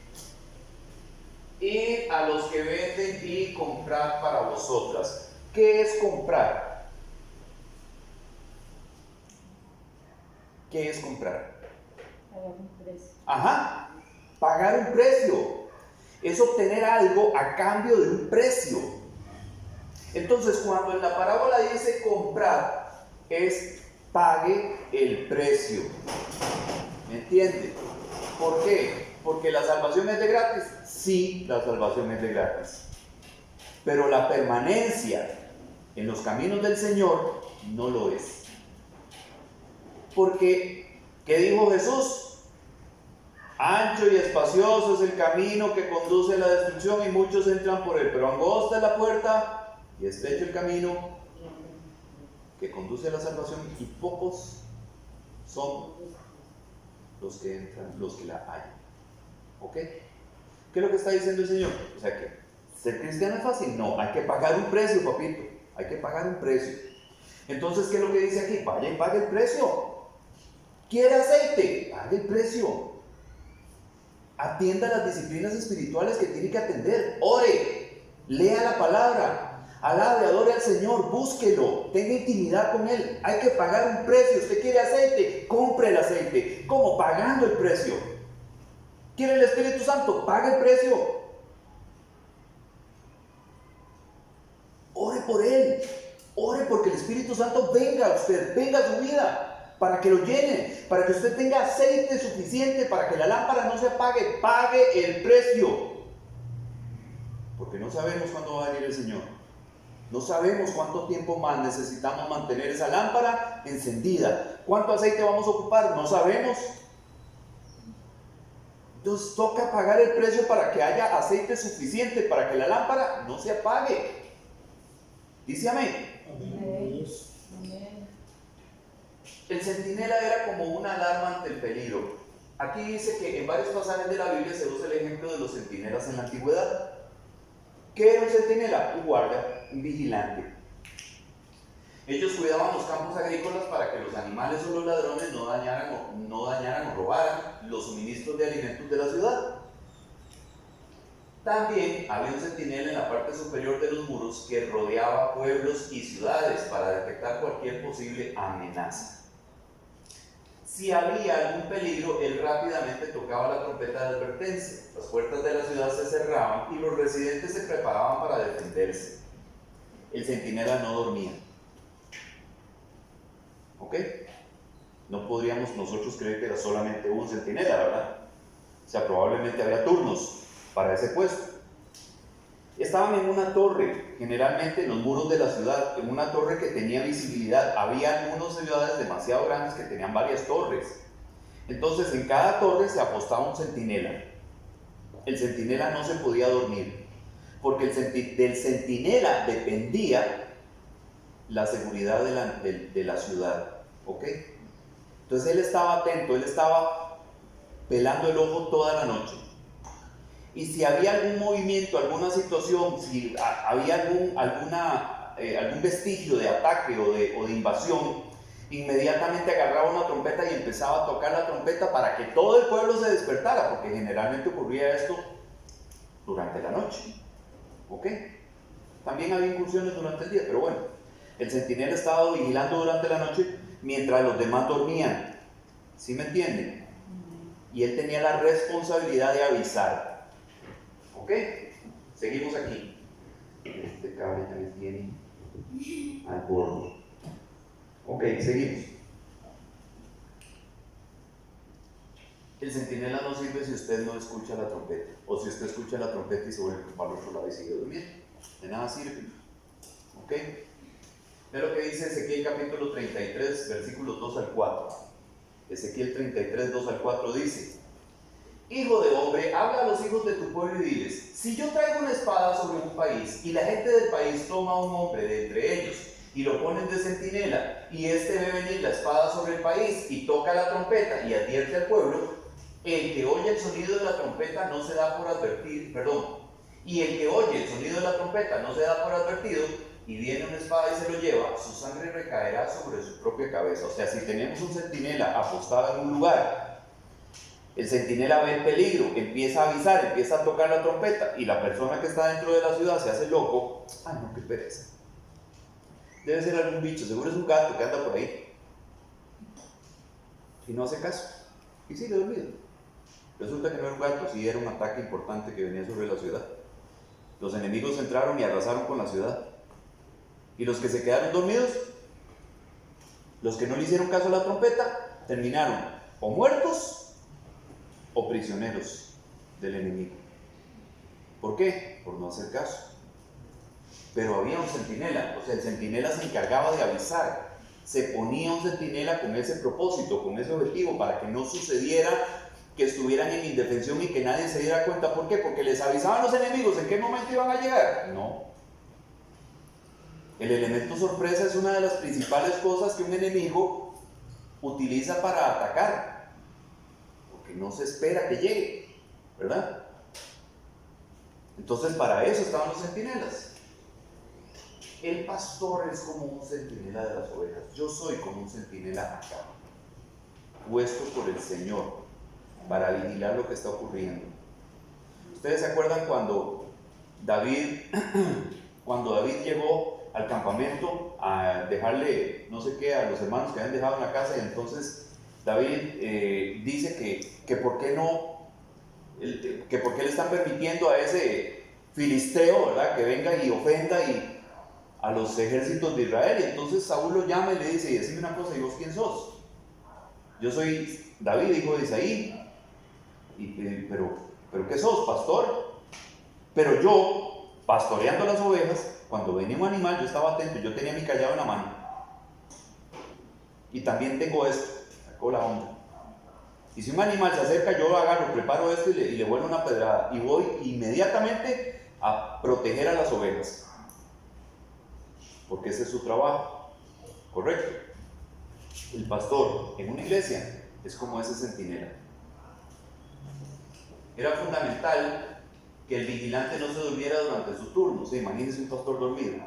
id a los que venden y comprad para vosotras. ¿Qué es comprar? ¿Qué es comprar? Pagar un precio. Ajá, pagar un precio. Es obtener algo a cambio de un precio. Entonces, cuando en la parábola dice comprar, es pague el precio. ¿Me entiende? ¿Por qué? Porque la salvación es de gratis. Sí, la salvación es de gratis. Pero la permanencia en los caminos del Señor no lo es. Porque, ¿qué dijo Jesús? Ancho y espacioso es el camino que conduce a la destrucción y muchos entran por él, pero angosta es la puerta y estrecho el camino que conduce a la salvación, y pocos son los que entran, los que la hallan. ¿Ok? ¿Qué es lo que está diciendo el Señor? O sea que ser cristiano es fácil. No, hay que pagar un precio, papito. Hay que pagar un precio. Entonces, ¿qué es lo que dice aquí? Vaya y pague el precio. ¿Quiere aceite? Pague el precio. Atienda las disciplinas espirituales que tiene que atender. Ore, lea la palabra, alabe, adore al Señor, búsquelo, tenga intimidad con Él. Hay que pagar un precio. ¿Usted quiere aceite? Compre el aceite. ¿Cómo? Pagando el precio. ¿Quiere el Espíritu Santo? Pague el precio. Ore por Él. Ore porque el Espíritu Santo venga a usted, venga a su vida, para que lo llene, para que usted tenga aceite suficiente, para que la lámpara no se apague. Pague el precio. porque no sabemos cuándo va a venir el Señor. No sabemos cuánto tiempo más necesitamos mantener esa lámpara encendida. ¿Cuánto aceite vamos a ocupar? No sabemos. Entonces toca pagar el precio para que haya aceite suficiente para que la lámpara no se apague. Dice amén. Amén. El centinela era como una alarma ante el peligro. Aquí dice que en varios pasajes de la Biblia se usa el ejemplo de los centinelas en la antigüedad. ¿Qué era un centinela? Un guardia, un vigilante. Ellos cuidaban los campos agrícolas para que los animales o los ladrones no dañaran o robaran los suministros de alimentos de la ciudad. También había un centinela en la parte superior de los muros que rodeaba pueblos y ciudades para detectar cualquier posible amenaza. Si había algún peligro, él rápidamente tocaba la trompeta de advertencia. Las puertas de la ciudad se cerraban y los residentes se preparaban para defenderse. El centinela no dormía. ¿Ok? No podríamos nosotros creer que era solamente un centinela, ¿verdad? O sea, probablemente había turnos para ese puesto. Estaban en una torre, generalmente en los muros de la ciudad, en una torre que tenía visibilidad. Había algunas ciudades demasiado grandes que tenían varias torres. Entonces, en cada torre se apostaba un centinela. El centinela no se podía dormir, porque del centinela dependía la seguridad de la ciudad. ¿Ok? Entonces él estaba atento, él estaba pelando el ojo toda la noche. Y si había algún movimiento, alguna situación, si había algún vestigio de ataque o de invasión, inmediatamente agarraba una trompeta y empezaba a tocar la trompeta para que todo el pueblo se despertara, porque generalmente ocurría esto durante la noche. ¿Ok? También había incursiones durante el día, pero bueno, el centinela estaba vigilando durante la noche mientras los demás dormían. ¿Sí me entienden? Y él tenía la responsabilidad de avisar. ¿Ok? Seguimos aquí. Este cable también tiene al borde. Ok, seguimos. El centinela no sirve si usted no escucha la trompeta, o si usted escucha la trompeta y se vuelve para el otro lado y sigue durmiendo. De nada sirve. ¿Ok? Ve lo que dice Ezequiel capítulo 33, versículos 2 al 4. Ezequiel 33, 2 al 4 dice: Hijo de hombre, habla a los hijos de tu pueblo y diles: si yo traigo una espada sobre un país y la gente del país toma a un hombre de entre ellos y lo ponen de centinela, y este ve venir la espada sobre el país y toca la trompeta y advierte al pueblo, el que oye el sonido de la trompeta no se da por y el que oye el sonido de la trompeta no se da por advertido, y viene una espada y se lo lleva, su sangre recaerá sobre su propia cabeza. O sea, si tenemos un centinela apostado en un lugar, el centinela ve el peligro, empieza a avisar, empieza a tocar la trompeta, y la persona que está dentro de la ciudad se hace loco. Ay, no, qué pereza. Debe ser algún bicho, seguro es un gato que anda por ahí. Y no hace caso. Y sigue dormido. Resulta que no era un gato, sí era un ataque importante que venía sobre la ciudad. Los enemigos entraron y arrasaron con la ciudad. Y los que se quedaron dormidos, los que no le hicieron caso a la trompeta, terminaron o muertos o prisioneros del enemigo. ¿Por qué? Por no hacer caso. Pero había un centinela, o sea, el centinela se encargaba de avisar. Se ponía un centinela con ese propósito, con ese objetivo, para que no sucediera que estuvieran en indefensión y que nadie se diera cuenta. ¿Por qué? Porque les avisaban los enemigos en qué momento iban a llegar. No. El elemento sorpresa es una de las principales cosas que un enemigo utiliza para atacar, porque no se espera que llegue, ¿verdad? Entonces para eso estaban los centinelas. El pastor es como un centinela de las ovejas. Yo soy como un centinela acá, puesto por el Señor para vigilar lo que está ocurriendo. ¿Ustedes se acuerdan cuando David llegó al campamento a dejarle no sé qué a los hermanos que habían dejado en la casa? Y entonces David dice que por qué le están permitiendo a ese filisteo, ¿verdad?, que venga y ofenda a los ejércitos de Israel. Y entonces Saúl lo llama y le dice: y decime una cosa, ¿y vos quién sos? Yo soy David, hijo de Isaí. ¿Pero qué sos, pastor? Pero yo pastoreando las ovejas, cuando venía un animal, yo estaba atento, yo tenía mi callado en la mano. Y también tengo esto, saco la onda. Y si un animal se acerca, yo lo agarro, preparo esto y le vuelvo una pedrada. Y voy inmediatamente a proteger a las ovejas. Porque ese es su trabajo. ¿Correcto? El pastor en una iglesia es como ese centinela. Era fundamental que el vigilante no se durmiera durante su turno. ¿Sí? Imagínense un pastor dormido.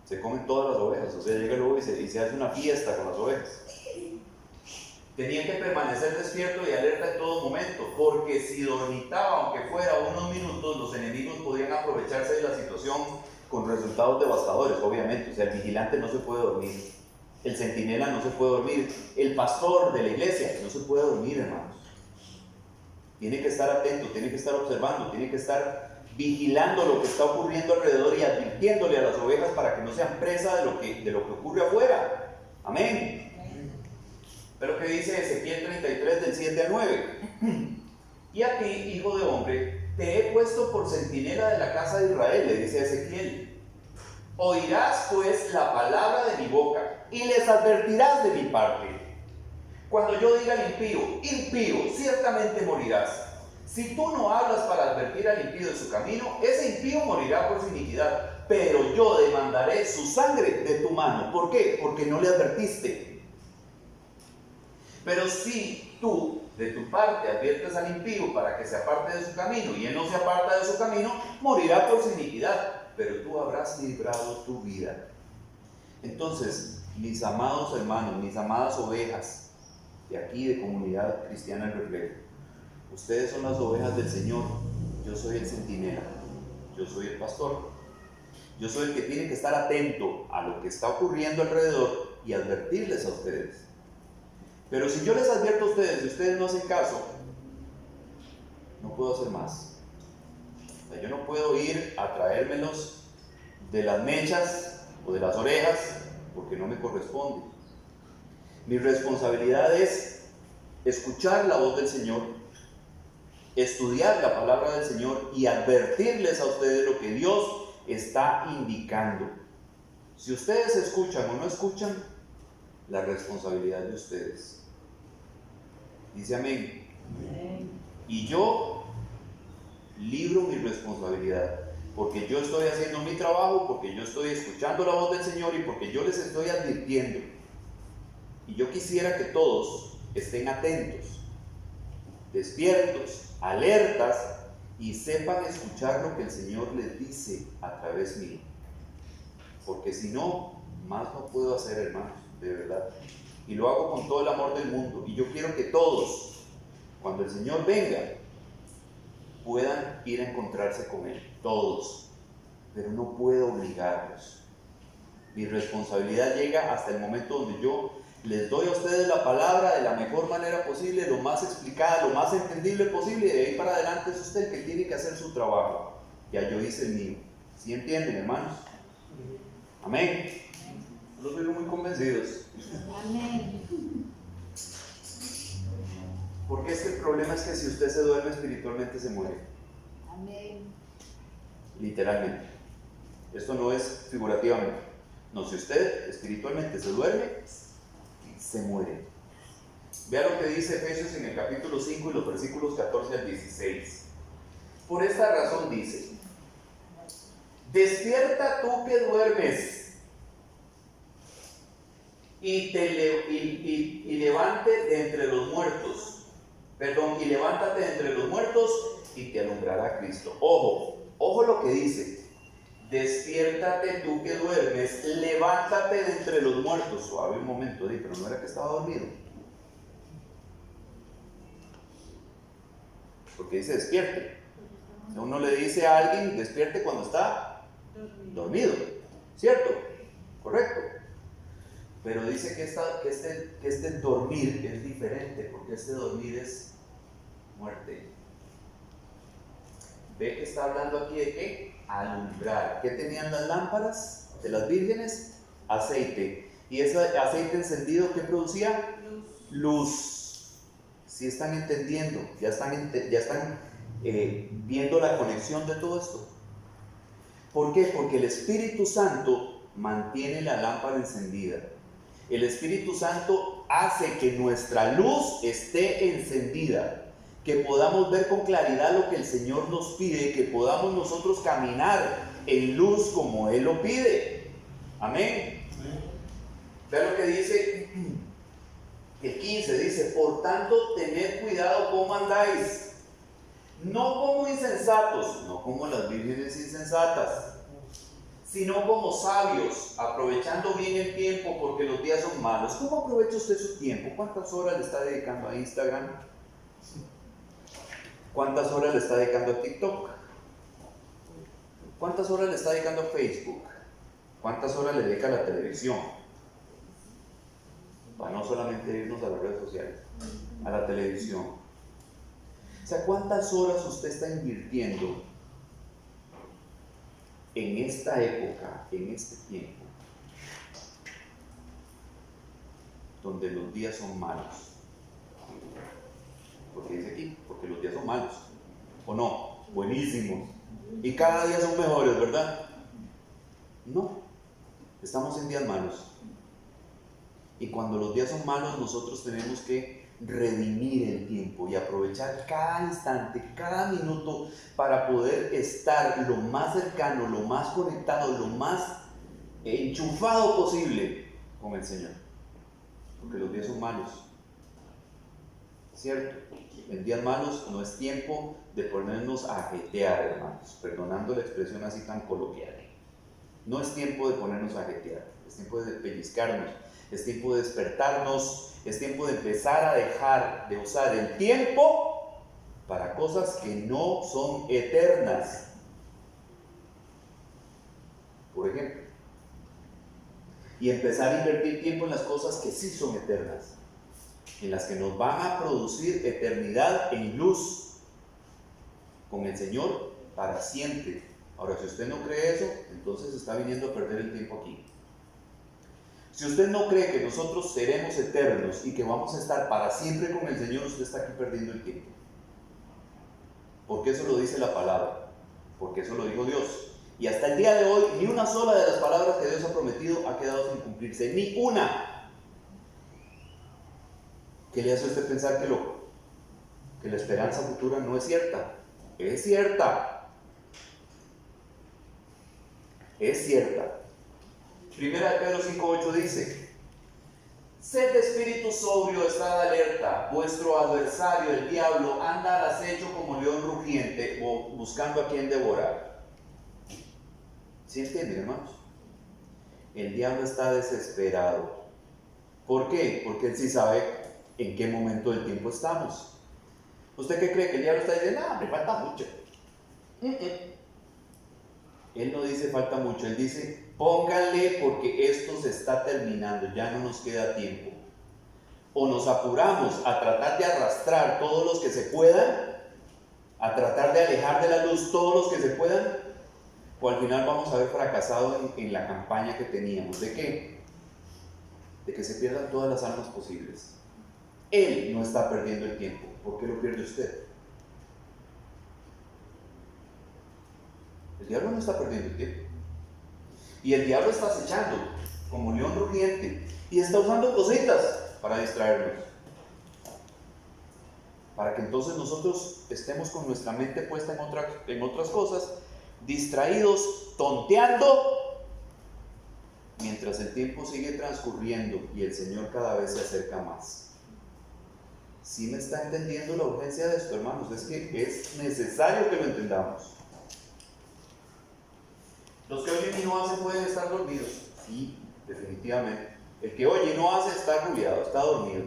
Se comen todas las ovejas. O sea, llega luego y se hace una fiesta con las ovejas. Tenía que permanecer despierto y alerta en todo momento, porque si dormitaba, aunque fuera unos minutos, los enemigos podían aprovecharse de la situación con resultados devastadores, obviamente. O sea, el vigilante no se puede dormir, el centinela no se puede dormir, el pastor de la iglesia no se puede dormir, hermanos. Tiene que estar atento, tiene que estar observando, tiene que estar vigilando lo que está ocurriendo alrededor y advirtiéndole a las ovejas para que no sean presa de lo que ocurre afuera. Amén. Pero que dice Ezequiel 33 del 7 al 9. Y a ti, hijo de hombre, te he puesto por centinela de la casa de Israel, le dice a Ezequiel. Oirás pues la palabra de mi boca y les advertirás de mi parte. Cuando yo diga al impío, impío, ciertamente morirás. Si tú no hablas para advertir al impío de su camino, ese impío morirá por su iniquidad. Pero yo demandaré su sangre de tu mano. ¿Por qué? Porque no le advertiste. Pero si tú, de tu parte, adviertes al impío para que se aparte de su camino y él no se aparta de su camino, morirá por su iniquidad, pero tú habrás librado tu vida. Entonces, mis amados hermanos, mis amadas ovejas de aquí, de Comunidad Cristiana El Reflejo, ustedes son las ovejas del Señor, yo soy el centinela, yo soy el pastor, yo soy el que tiene que estar atento a lo que está ocurriendo alrededor y advertirles a ustedes. Pero si yo les advierto a ustedes y ustedes no hacen caso, no puedo hacer más. O sea, yo no puedo ir a traérmelos de las mechas o de las orejas porque no me corresponde. Mi responsabilidad es escuchar la voz del Señor, estudiar la palabra del Señor y advertirles a ustedes lo que Dios está indicando. Si ustedes escuchan o no escuchan, la responsabilidad de ustedes. Dice amén. Amén. Y yo libro mi responsabilidad, porque yo estoy haciendo mi trabajo, porque yo estoy escuchando la voz del Señor y porque yo les estoy advirtiendo. Y yo quisiera que todos estén atentos, despiertos, alertas y sepan escuchar lo que el Señor les dice a través mío. Porque si no, más no puedo hacer, hermanos, de verdad. Y lo hago con todo el amor del mundo. Y yo quiero que todos, cuando el Señor venga, puedan ir a encontrarse con Él. Todos. Pero no puedo obligarlos. Mi responsabilidad llega hasta el momento donde yo les doy a ustedes la palabra de la mejor manera posible, lo más explicada, lo más entendible posible. Y de ahí para adelante es usted el que tiene que hacer su trabajo. Ya yo hice el mío. ¿Sí entienden, hermanos? Amén. Los veo muy convencidos. Amén. Porque es que el problema es que si usted se duerme espiritualmente se muere. Amén. Literalmente. Esto no es figurativamente. No, si usted espiritualmente se duerme, se muere. Vea lo que dice Efesios en el capítulo 5 y los versículos 14 al 16. Por esta razón dice: despierta tú que duermes y levante de entre los muertos. Y levántate de entre los muertos y te alumbrará Cristo. Ojo lo que dice: despiértate tú que duermes, levántate de entre los muertos. Suave un momento, pero no era que estaba dormido. Porque dice despierte. O sea, uno le dice a alguien despierte cuando está dormido, ¿cierto? Correcto. Pero dice que este dormir es diferente, porque este dormir es muerte. ¿Ve que está hablando aquí de qué? Alumbrar. ¿Qué tenían las lámparas de las vírgenes? Aceite. ¿Y ese aceite encendido qué producía? Luz. ¿Sí están entendiendo? ¿Ya están viendo la conexión de todo esto? ¿Por qué? Porque el Espíritu Santo mantiene la lámpara encendida. El Espíritu Santo hace que nuestra luz esté encendida, que podamos ver con claridad lo que el Señor nos pide, que podamos nosotros caminar en luz como Él lo pide. Amén. Vean lo que dice el 15, dice: por tanto, tened cuidado cómo andáis, no como insensatos, no como las vírgenes insensatas, sino como sabios, aprovechando bien el tiempo, porque los días son malos. ¿Cómo aprovecha usted su tiempo? ¿Cuántas horas le está dedicando a Instagram? ¿Cuántas horas le está dedicando a TikTok? ¿Cuántas horas le está dedicando a Facebook? ¿Cuántas horas le dedica a la televisión? Para no solamente irnos a las redes sociales, a la televisión. O sea, ¿cuántas horas usted está invirtiendo en esta época, en este tiempo, donde los días son malos? Porque dice aquí, porque los días son malos, ¿o no? Buenísimos. Y cada día son mejores, ¿verdad? No, estamos en días malos. Y cuando los días son malos, nosotros tenemos que redimir el tiempo y aprovechar cada instante, cada minuto, para poder estar lo más cercano, lo más conectado, lo más enchufado posible con el Señor. Porque los días son malos, ¿cierto? En días malos no es tiempo de ponernos a jetear, hermanos, perdonando la expresión así tan coloquial. No es tiempo de ponernos a jetear, es tiempo de pellizcarnos, es tiempo de despertarnos, es tiempo de empezar a dejar de usar el tiempo para cosas que no son eternas. Por ejemplo, y empezar a invertir tiempo en las cosas que sí son eternas, en las que nos van a producir eternidad en luz con el Señor para siempre. Ahora, si usted no cree eso, entonces está viniendo a perder el tiempo aquí. Si usted no cree que nosotros seremos eternos y que vamos a estar para siempre con el Señor, usted está aquí perdiendo el tiempo. Porque eso lo dice la palabra, porque eso lo dijo Dios. Y hasta el día de hoy, ni una sola de las palabras que Dios ha prometido ha quedado sin cumplirse, ni una. ¿Qué le hace a usted pensar que la esperanza futura no es cierta? Es cierta. Es cierta. Primera de Pedro 5:8 dice: sed de espíritu sobrio, estad alerta, vuestro adversario, el diablo, anda al acecho como león rugiente, buscando a quien devorar. ¿Sí entienden, hermanos? El diablo está desesperado. ¿Por qué? Porque él sí sabe en qué momento del tiempo estamos. ¿Usted qué cree? ¿Que el diablo está diciendo, no, me falta mucho? Él no dice falta mucho, él dice, pónganle porque esto se está terminando, ya no nos queda tiempo. O nos apuramos a tratar de arrastrar todos los que se puedan, a tratar de alejar de la luz todos los que se puedan, o al final vamos a haber fracasado en la campaña que teníamos. ¿De qué? De que se pierdan todas las almas posibles. Él no está perdiendo el tiempo. ¿Por qué lo pierde usted? El diablo no está perdiendo el tiempo. Y el diablo está acechando como león rugiente y está usando cositas para distraernos. Para que entonces nosotros estemos con nuestra mente puesta en otras cosas, distraídos, tonteando, mientras el tiempo sigue transcurriendo y el Señor cada vez se acerca más. ¿Sí me está entendiendo la urgencia de esto, hermanos? Es que es necesario que lo entendamos. Los que oyen y no hacen pueden estar dormidos. Sí, definitivamente. El que oye y no hace está arrullado, está dormido.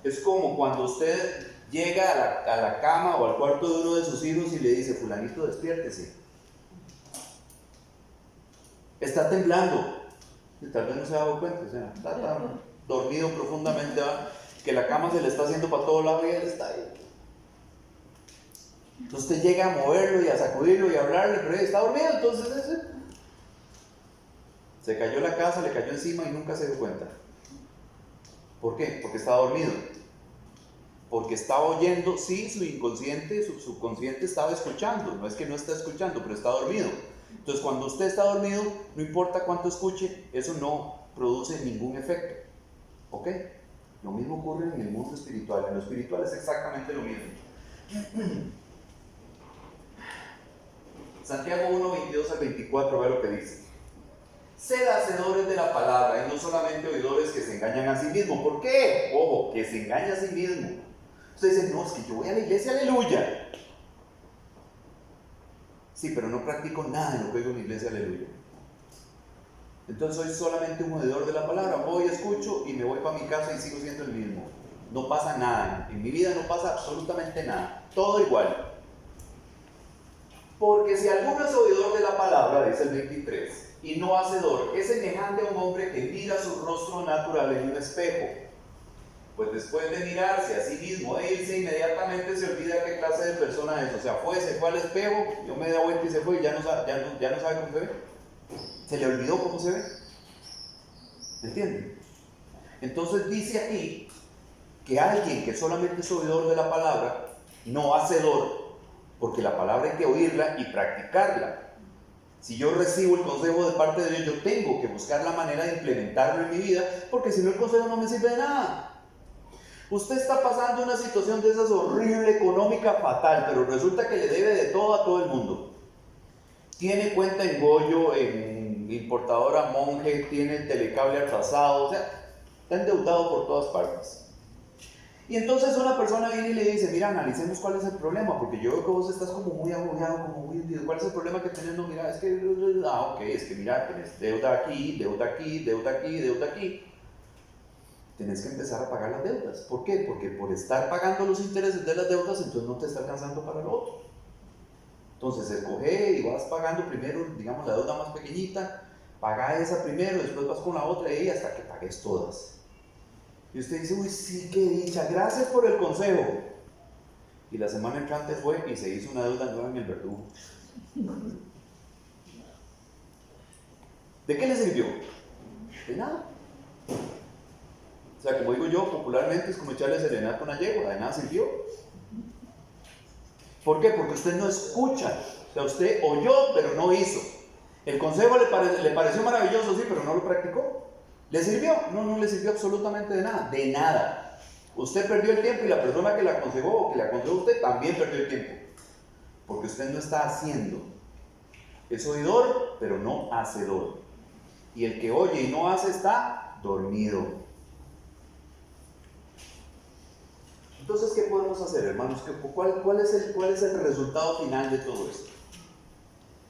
Es como cuando usted llega a la cama o al cuarto de uno de sus hijos y le dice, fulanito, despiértese. Está temblando. Y tal vez no se ha dado cuenta, o sea, está tan dormido profundamente, ¿va? Que la cama se le está haciendo para todos lados y él está ahí. Entonces usted llega a moverlo y a sacudirlo y a hablarle, pero él está dormido, entonces se cayó la casa, le cayó encima y nunca se dio cuenta. ¿Por qué? Porque estaba dormido. Porque estaba oyendo, sí, su inconsciente, su subconsciente estaba escuchando. No es que no está escuchando, pero está dormido. Entonces, cuando usted está dormido, no importa cuánto escuche, eso no produce ningún efecto. ¿Ok? Lo mismo ocurre en el mundo espiritual. En lo espiritual es exactamente lo mismo. Santiago 1, 22 al 24, ve lo que dice. Sed hacedores de la palabra y no solamente oidores que se engañan a sí mismos. ¿Por qué? Ojo, que se engaña a sí mismo. Usted dice, no, es que yo voy a la iglesia, aleluya. Sí, pero no practico nada en lo que oigo en la iglesia, aleluya. Entonces soy solamente un oidor de la palabra. Voy, escucho y me voy para mi casa y sigo siendo el mismo. No pasa nada. En mi vida no pasa absolutamente nada. Todo igual. Porque si alguno es oidor de la palabra, dice el 23, y no hacedor, es semejante a un hombre que mira su rostro natural en un espejo. Pues después de mirarse a sí mismo e irse, inmediatamente se olvida qué clase de persona es. O sea, se fue al espejo, dio media vuelta y se fue y ya no sabe cómo se ve. Se le olvidó cómo se ve. ¿Entienden? Entonces dice aquí que alguien que solamente es oidor de la palabra, no hacedor, porque la palabra hay que oírla y practicarla. Si yo recibo el consejo de parte de Dios, yo tengo que buscar la manera de implementarlo en mi vida, porque si no el consejo no me sirve de nada. Usted está pasando una situación de esas horrible, económica, fatal, pero resulta que le debe de todo a todo el mundo. Tiene cuenta en Goyo, en importadora Monje, tiene el telecable atrasado, o sea, está endeudado por todas partes. Y entonces una persona viene y le dice, mira, analicemos cuál es el problema, porque yo veo que vos estás como muy agobiado, como muy hundido. ¿Cuál es el problema que tenés? No, mira, es que, es que mira, tenés deuda aquí, deuda aquí, deuda aquí, deuda aquí. Tenés que empezar a pagar las deudas. ¿Por qué? Porque por estar pagando los intereses de las deudas, entonces no te está alcanzando para lo otro. Entonces escoge y vas pagando primero, digamos, la deuda más pequeñita, paga esa primero, después vas con la otra y hasta que pagues todas. Y usted dice, uy, sí, qué dicha, gracias por el consejo. Y la semana entrante fue y se hizo una deuda nueva en el verdugo. ¿De qué le sirvió? De nada. O sea, como digo yo, popularmente es como echarle serenata a una yegua, de nada sirvió. ¿Por qué? Porque usted no escucha. O sea, usted oyó, pero no hizo. El consejo le pareció maravilloso, sí, pero no lo practicó. ¿Le sirvió? No, no le sirvió absolutamente de nada. De nada. Usted perdió el tiempo y la persona que le aconsejó o que le aconsejó a usted también perdió el tiempo. Porque usted no está haciendo. Es oidor, pero no hacedor. Y el que oye y no hace está dormido. Entonces, ¿qué podemos hacer, hermanos? ¿Cuál es el resultado final de todo esto?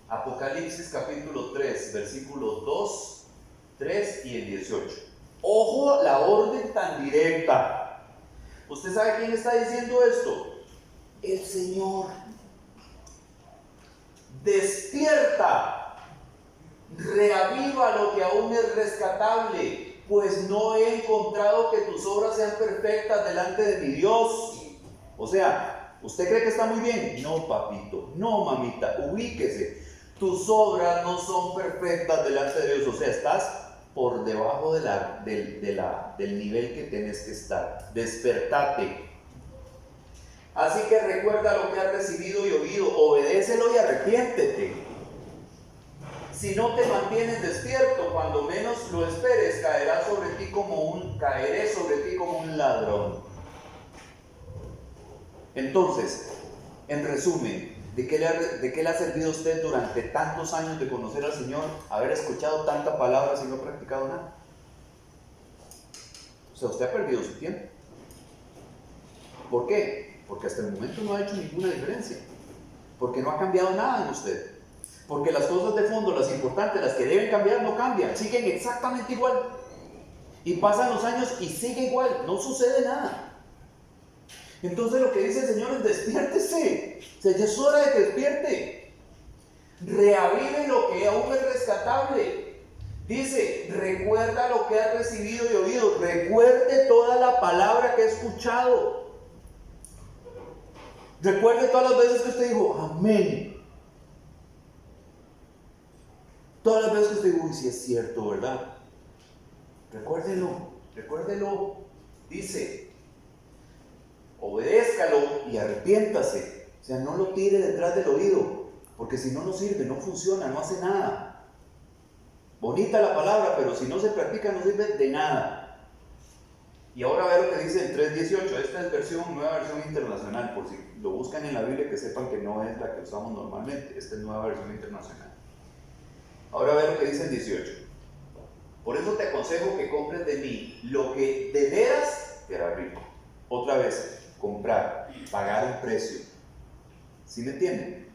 Apocalipsis capítulo 3, versículos 2, 3 y el 18. Ojo, la orden tan directa. ¿Usted sabe quién está diciendo esto? El Señor. Despierta, reaviva lo que aún es rescatable, pues no he encontrado que tus obras sean perfectas delante de mi Dios. O sea, ¿usted cree que está muy bien? No, papito, no, mamita, ubíquese. Tus obras no son perfectas delante de Dios, o sea, estás por debajo del nivel que tienes que estar. Despertate. Así que recuerda lo que has recibido y oído, obedécelo y arrepiéntete. Si no te mantienes despierto, cuando menos lo esperes, caeré sobre ti como un ladrón. Entonces, en resumen, ¿de qué le ha servido a usted durante tantos años de conocer al Señor, haber escuchado tanta palabra y no ha practicado nada? O sea, usted ha perdido su tiempo. ¿Por qué? Porque hasta el momento no ha hecho ninguna diferencia. Porque no ha cambiado nada en usted. Porque las cosas de fondo, las importantes, las que deben cambiar, no cambian. Siguen exactamente igual. Y pasan los años y sigue igual. No sucede nada. Entonces lo que dice el Señor es despiértese. O sea, ya es hora de que despierte. Reavive lo que aún es rescatable. Dice, recuerda lo que has recibido y oído. Recuerde toda la palabra que ha escuchado. Recuerde todas las veces que usted dijo, amén. Todas las veces que usted dijo, uy, sí es cierto, ¿verdad? Recuérdelo. Dice, obedézcalo y arrepiéntase. O sea, no lo tire detrás del oído. Porque si no, no sirve, no funciona, no hace nada. Bonita la palabra, pero si no se practica no sirve de nada. Y ahora ve lo que dice el 3.18. Esta es nueva versión internacional. Por si lo buscan en la Biblia, que sepan que no es la que usamos normalmente. Esta es nueva versión internacional. Ahora ve lo que dice el 18. Por eso te aconsejo que compres de mí lo que de veras te hará rico. Otra vez, comprar, pagar un precio. ¿Sí me entienden?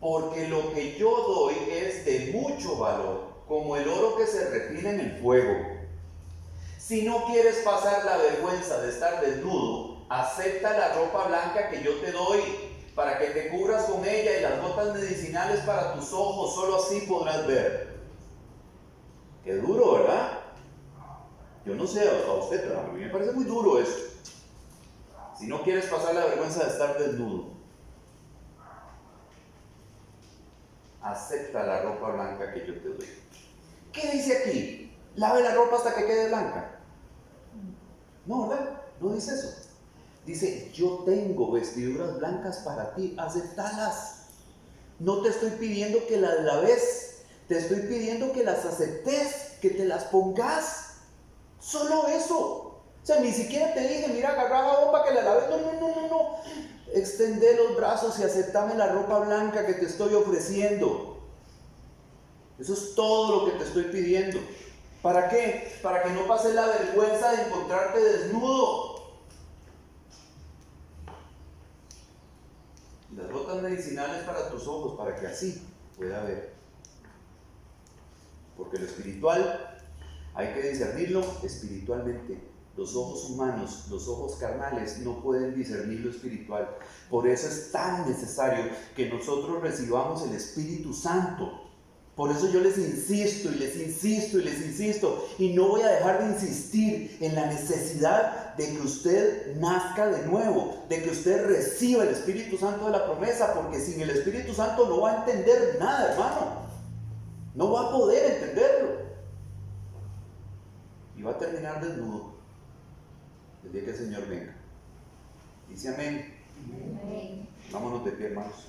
Porque lo que yo doy es de mucho valor, como el oro que se refina en el fuego. Si no quieres pasar la vergüenza de estar desnudo, acepta la ropa blanca que yo te doy, para que te cubras con ella, y las gotas medicinales para tus ojos, solo así podrás ver. Qué duro, ¿verdad? Yo no sé a usted, pero a mí me parece muy duro eso. Si no quieres pasar la vergüenza de estar desnudo, acepta la ropa blanca que yo te doy. ¿Qué dice aquí? Lave la ropa hasta que quede blanca. No, ¿verdad? No dice eso. Dice, yo tengo vestiduras blancas para ti, aceptalas. No te estoy pidiendo que las laves, te estoy pidiendo que las aceptes, que te las pongas. Solo eso. O sea, ni siquiera te dije, mira, agarra la ropa que la laves. No. Extende los brazos y aceptame la ropa blanca que te estoy ofreciendo. Eso es todo lo que te estoy pidiendo. ¿Para qué? Para que no pases la vergüenza de encontrarte desnudo. Y las gotas medicinales para tus ojos, para que así pueda ver. Porque lo espiritual hay que discernirlo espiritualmente. Los ojos humanos, los ojos carnales no pueden discernir lo espiritual. Por eso es tan necesario que nosotros recibamos el Espíritu Santo. Por eso yo les insisto y les insisto y les insisto, y no voy a dejar de insistir en la necesidad de que usted nazca de nuevo, de que usted reciba el Espíritu Santo de la promesa, porque sin el Espíritu Santo no va a entender nada, hermano. No va a poder entenderlo. Y va a terminar desnudo el día que el Señor venga. Dice amén. Amén. Vámonos de pie, hermanos.